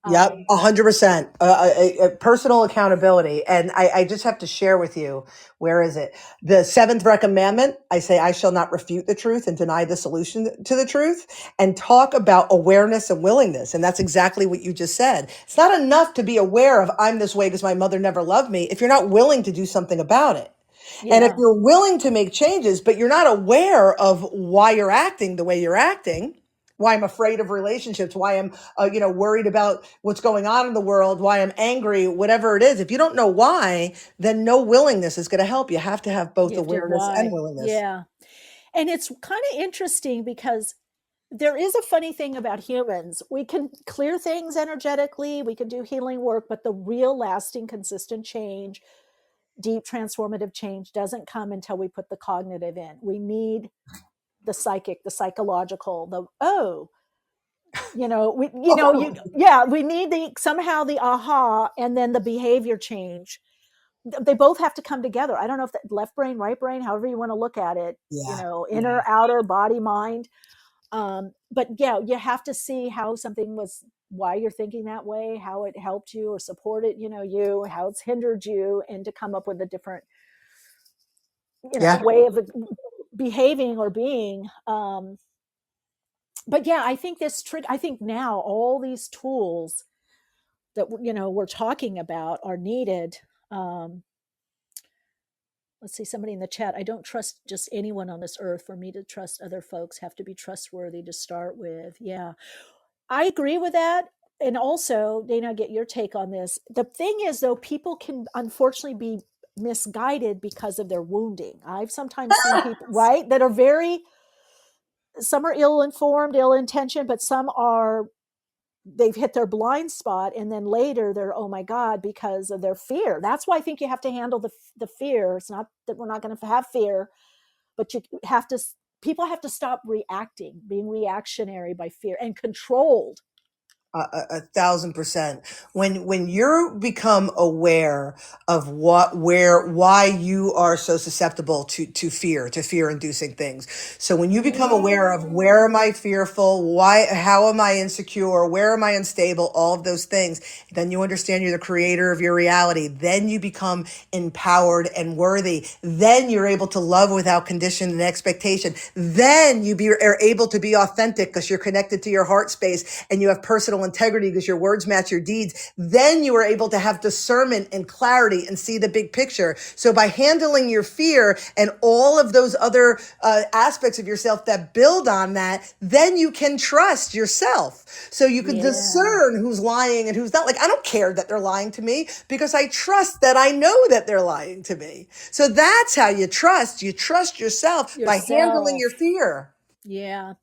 100%. Personal accountability. And I just have to share with you, where is it? The 7th commandment. I say, I shall not refute the truth and deny the solution to the truth, and talk about awareness and willingness. And that's exactly what you just said. It's not enough to be aware of I'm this way because my mother never loved me if you're not willing to do something about it. Yeah. And if you're willing to make changes, but you're not aware of why you're acting the way you're acting, why I'm afraid of relationships, why I'm, worried about what's going on in the world, why I'm angry, whatever it is. If you don't know why, then no willingness is going to help. You have to have both awareness and willingness. Yeah. And it's kind of interesting because there is a funny thing about humans. We can clear things energetically. We can do healing work, but the real lasting, consistent change, deep transformative change doesn't come until we put the cognitive in. We need the psychic, the psychological, we need somehow the aha, and then the behavior change. They both have to come together. I don't know if that left brain, right brain, however you want to look at it, inner, outer, body, mind. But you have to see how something was, why you're thinking that way, how it helped you or supported, you, how it's hindered you, and to come up with a different, way of behaving or being. But I think I think now all these tools that we're talking about are needed. Let's see, somebody in the chat, I don't trust just anyone on this earth. For me to trust other folks, have to be trustworthy to start with. Yeah, I agree with that. And also, Dana, get your take on this. The thing is, though, people can unfortunately be misguided because of their wounding. I've sometimes seen people, right, that are some are ill-informed, ill-intentioned, but some they've hit their blind spot, and then later they're, oh my God, because of their fear. That's why I think you have to handle the fear. It's not that we're not going to have fear, but people have to stop being reactionary by fear and controlled. 1,000%. When you become aware of why you are so susceptible to fear-inducing things. So when you become aware of where am I fearful, how am I insecure, where am I unstable, all of those things, then you understand you're the creator of your reality. Then you become empowered and worthy. Then you're able to love without condition and expectation. Then you are able to be authentic because you're connected to your heart space and you have personal integrity because your words match your deeds. Then you are able to have discernment and clarity and see the big picture. So by handling your fear and all of those other aspects of yourself that build on that, then you can trust yourself. So you can discern who's lying and who's not. Like, I don't care that they're lying to me because I trust that I know that they're lying to me. So that's how you trust. You trust yourself by handling your fear. Yeah.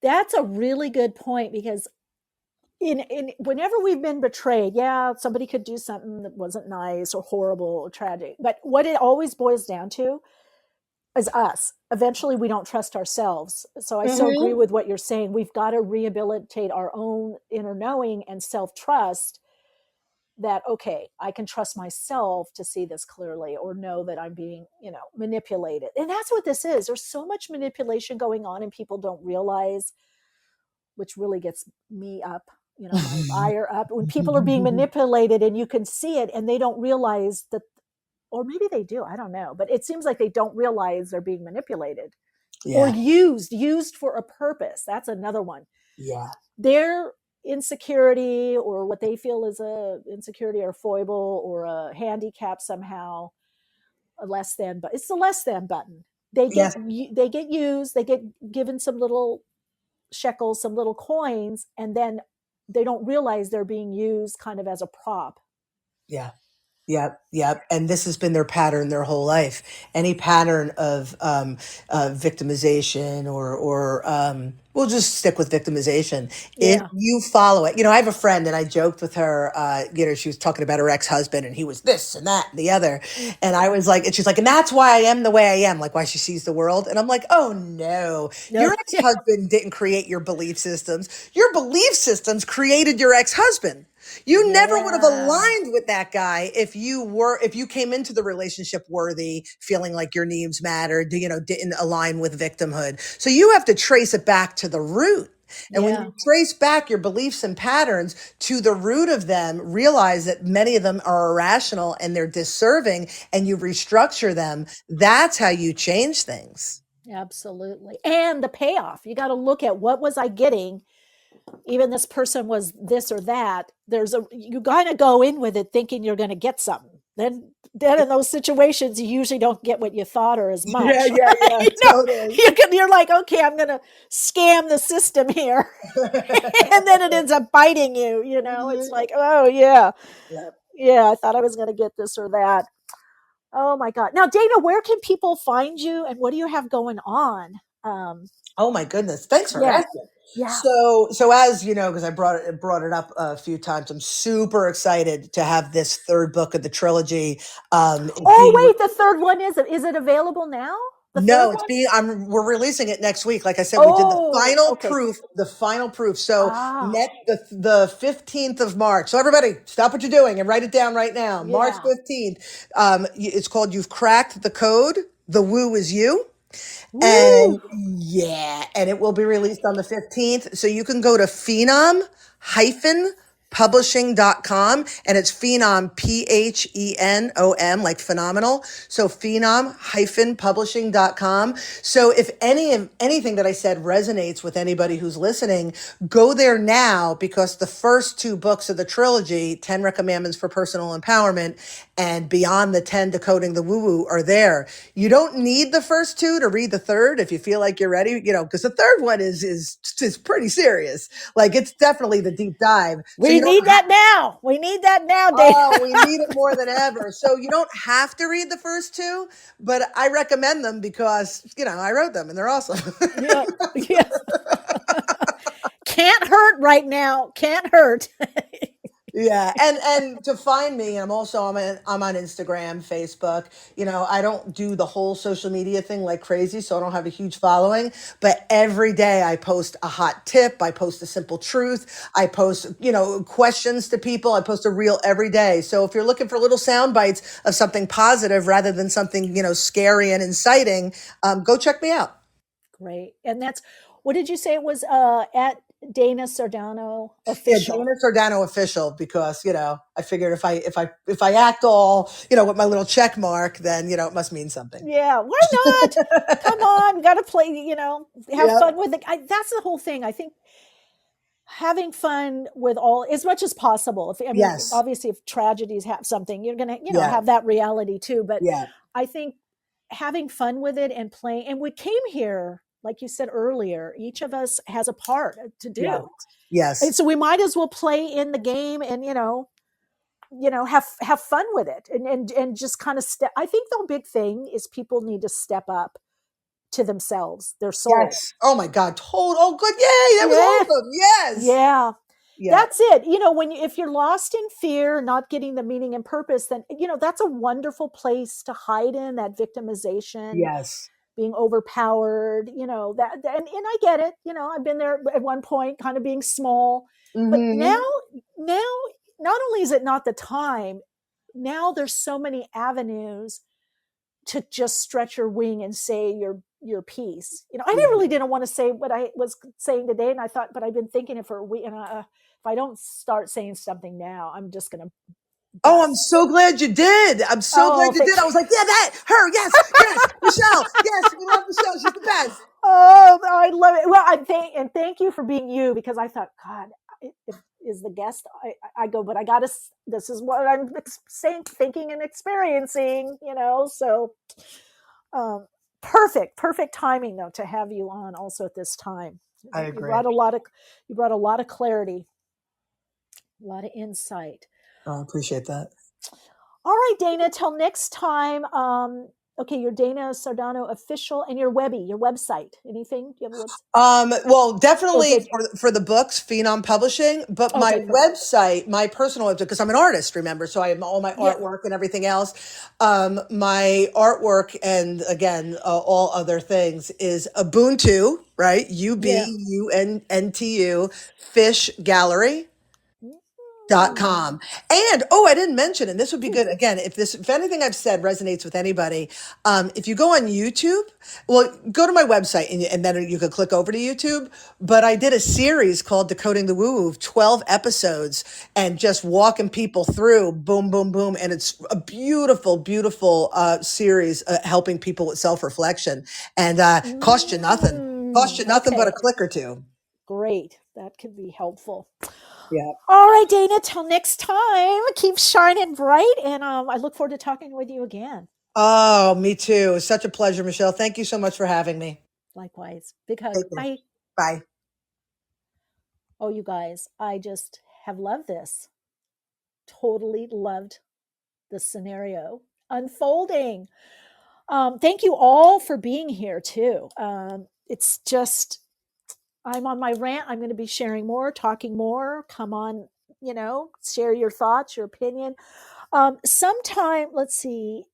That's a really good point, because whenever we've been betrayed, somebody could do something that wasn't nice or horrible or tragic, but what it always boils down to is us. Eventually we don't trust ourselves. So I so agree with what you're saying. We've got to rehabilitate our own inner knowing and self-trust that, okay, I can trust myself to see this clearly, or know that I'm being, manipulated. And that's what this is. There's so much manipulation going on and people don't realize, which really gets me up. My fire up when people are being manipulated and you can see it and they don't realize that, or maybe they do, I don't know, but it seems like they don't realize they're being manipulated or used for a purpose. That's another one. Yeah. They're insecurity or what they feel is a insecurity or foible or a handicap somehow, a less than, but it's the less than button. They get used, they get given some little shekels, some little coins, and then they don't realize they're being used kind of as a prop. Yeah. Yep. And this has been their pattern their whole life. Any pattern of victimization or we'll just stick with victimization. If you follow it, I have a friend and I joked with her, she was talking about her ex-husband and he was this and that and the other. And I was like, and she's like, and that's why I am the way I am, like why she sees the world. And I'm like, oh no, your ex-husband didn't create your belief systems. Your belief systems created your ex-husband. You never would have aligned with that guy if you came into the relationship worthy, feeling like your needs mattered, didn't align with victimhood. So you have to trace it back to the root. And when you trace back your beliefs and patterns to the root of them, realize that many of them are irrational and they're disserving, and you restructure them. That's how you change things. Absolutely. And the payoff, you got to look at what was I getting? Even this person was this or that. You kind of go in with it thinking you're going to get something. Then in those situations, you usually don't get what you thought or as much. Yeah. Totally. You're like, okay, I'm going to scam the system here. And then it ends up biting you, It's like, oh yeah. Yeah, I thought I was going to get this or that. Oh my God. Now, Dana, where can people find you and what do you have going on? Oh my goodness. Thanks for asking. Yeah. So as you know, because I brought it up a few times, I'm super excited to have this third book of the trilogy. Wait, the third one is it available now? No, we're releasing it next week. Like I said, we did the final proof. The final proof. So the 15th of March. So everybody, stop what you're doing and write it down right now. Yeah. March 15th. It's called "You've Cracked the Code. The Woo Is You." Woo. And it will be released on the 15th. So you can go to phenom-publishing.com, and it's Phenom, PHENOM, like phenomenal. So phenom-publishing.com. So if anything that I said resonates with anybody who's listening, go there now, because the first two books of the trilogy, 10 Recommandments for Personal Empowerment and Beyond the 10 Decoding the Woo-Woo, are there. You don't need the first two to read the third if you feel like you're ready, because the third one is pretty serious. Like, it's definitely the deep dive. We need that now. We need that now, Dave. Oh, we need it more than ever. So you don't have to read the first two, but I recommend them because, I wrote them and they're awesome. Yeah. Can't hurt right now. Can't hurt. Yeah. And to find me, I'm on Instagram, Facebook. I don't do the whole social media thing like crazy, so I don't have a huge following, but every day I post a hot tip. I post a simple truth. I post, questions to people. I post a reel every day. So if you're looking for little sound bites of something positive rather than something, scary and inciting, go check me out. Great. And what did you say it was, at Dana Sardano official? Yeah, Dana Sardano official, because I figured if I act all with my little check mark, then it must mean something. Yeah, why not? Come on, got to play. Have fun with it. That's the whole thing. I think having fun with as much as possible. Obviously, if tragedies have something, you're gonna have that reality too. But I think having fun with it and playing, and we came here. Like you said earlier, each of us has a part to do. Yes. And so we might as well play in the game and, have fun with it and just kind of I think the big thing is people need to step up to themselves, their soul. Yes. Oh my God. Oh, good. Yay. That was awesome. Yes. Yeah. That's it. If you're lost in fear, not getting the meaning and purpose, then, that's a wonderful place to hide in, that victimization. Yes. Being overpowered, that, and I get it. I've been there at one point, kind of being small, but now, not only is it not the time, now there's so many avenues to just stretch your wing and say your piece. I really didn't want to say what I was saying today, and I thought, but I've been thinking it for a week, and if I don't start saying something now, I'm just going to. Oh, I'm so glad you did. I'm so glad you did. I was like, her, yes, Michele, yes, we love Michele. She's the best. Oh, I love it. Well, thank you for being you, because I thought, God, is the guest, I go, but I got to, this is what I'm saying, thinking and experiencing, so perfect timing though to have you on also at this time. I agree. You brought a lot of clarity, a lot of insight. I appreciate that. All right, Dana, till next time. Okay, your Dana Sardano official and your website. Anything? Do you have a website? Well, definitely for the books, Phenom Publishing, but my website, my personal website, because I'm an artist, remember, so I have all my artwork and everything else. My artwork and again, all other things is Ubuntu, right? UBUNTU Fish Gallery. .com. And I didn't mention, and this would be good again, if anything I've said resonates with anybody, if you go on YouTube, well, go to my website and then you could click over to YouTube. But I did a series called Decoding the Woo of 12 episodes and just walking people through boom, boom, boom. And it's a beautiful, beautiful series helping people with self-reflection and cost you nothing. Cost you nothing but a click or two. Great. That could be helpful. Yeah. All right, Dana, till next time, keep shining bright. And I look forward to talking with you again. Oh, me too. It's such a pleasure, Michele. Thank you so much for having me. Likewise. Big hug. Bye. Bye. Oh, you guys, I just have loved this. Totally loved this scenario unfolding. Thank you all for being here too. It's just, I'm on my rant. I'm going to be sharing more, talking more. Come on, share your thoughts, your opinion. Sometime, let's see,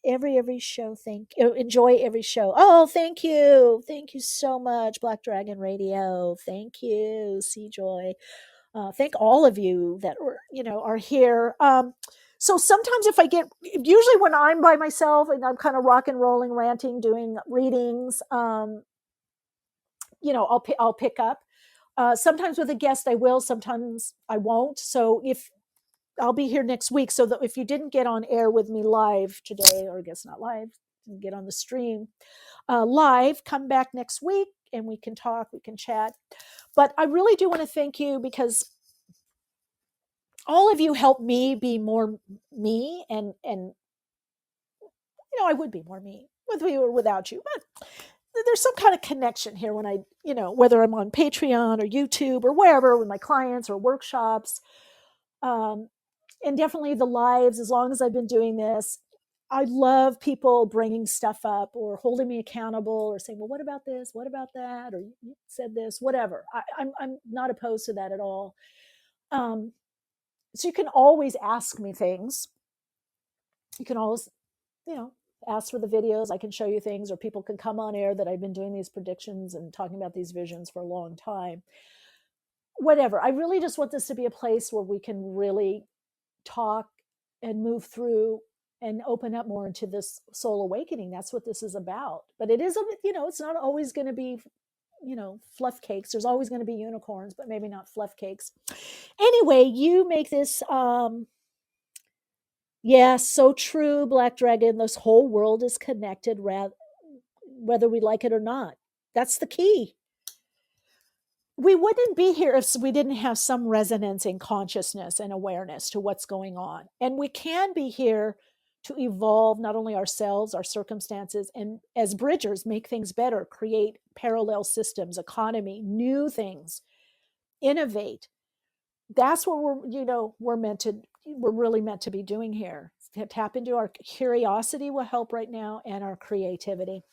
every show. Enjoy every show. Oh, thank you. Thank you so much. Black Dragon Radio. Thank you. Seajoy. Thank all of you that are here. So sometimes usually when I'm by myself and I'm kind of rock and rolling, ranting, doing readings, I'll pick up. Sometimes with a guest I will, sometimes I won't. So if I'll be here next week, so that if you didn't get on air with me live today, or I guess not live, didn't get on the stream live, come back next week and we can talk, we can chat. But I really do want to thank you because all of you help me be more me, and I would be more me with you or without you, but there's some kind of connection here when I, whether I'm on Patreon or YouTube or wherever with my clients or workshops, and definitely the lives, as long as I've been doing this, I love people bringing stuff up or holding me accountable or saying, well, what about this? What about that? Or you said this, whatever. I'm not opposed to that at all. So you can always ask me things. You can always, ask for the videos. I can show you things, or people can come on air that I've been doing these predictions and talking about these visions for a long time. Whatever. I really just want this to be a place where we can really talk and move through and open up more into this soul awakening. That's what this is about. But it is, it's not always going to be, fluff cakes. There's always going to be unicorns, but maybe not fluff cakes. Anyway, you make this, yeah, so true, Black Dragon. This whole world is connected, whether we like it or not. That's the key. We wouldn't be here if we didn't have some resonance in consciousness and awareness to what's going on. And we can be here to evolve not only ourselves, our circumstances, and as bridgers, make things better, create parallel systems, economy, new things, innovate. That's what we're really meant to be doing here. Tap into our curiosity will help right now, and our creativity.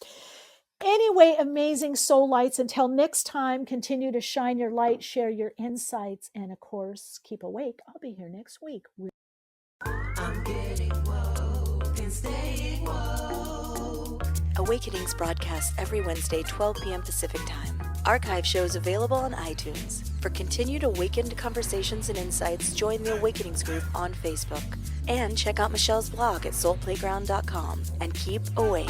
Anyway, amazing soul lights. Until next time, continue to shine your light, share your insights, and of course, keep awake. I'll be here next week. I'm getting woke and staying woke. Awakenings broadcasts every Wednesday, 12 p.m. Pacific Time. Archive shows available on iTunes. For continued awakened conversations and insights, join the Awakenings group on Facebook. And check out Michele's blog at soulplayground.com. And keep awake.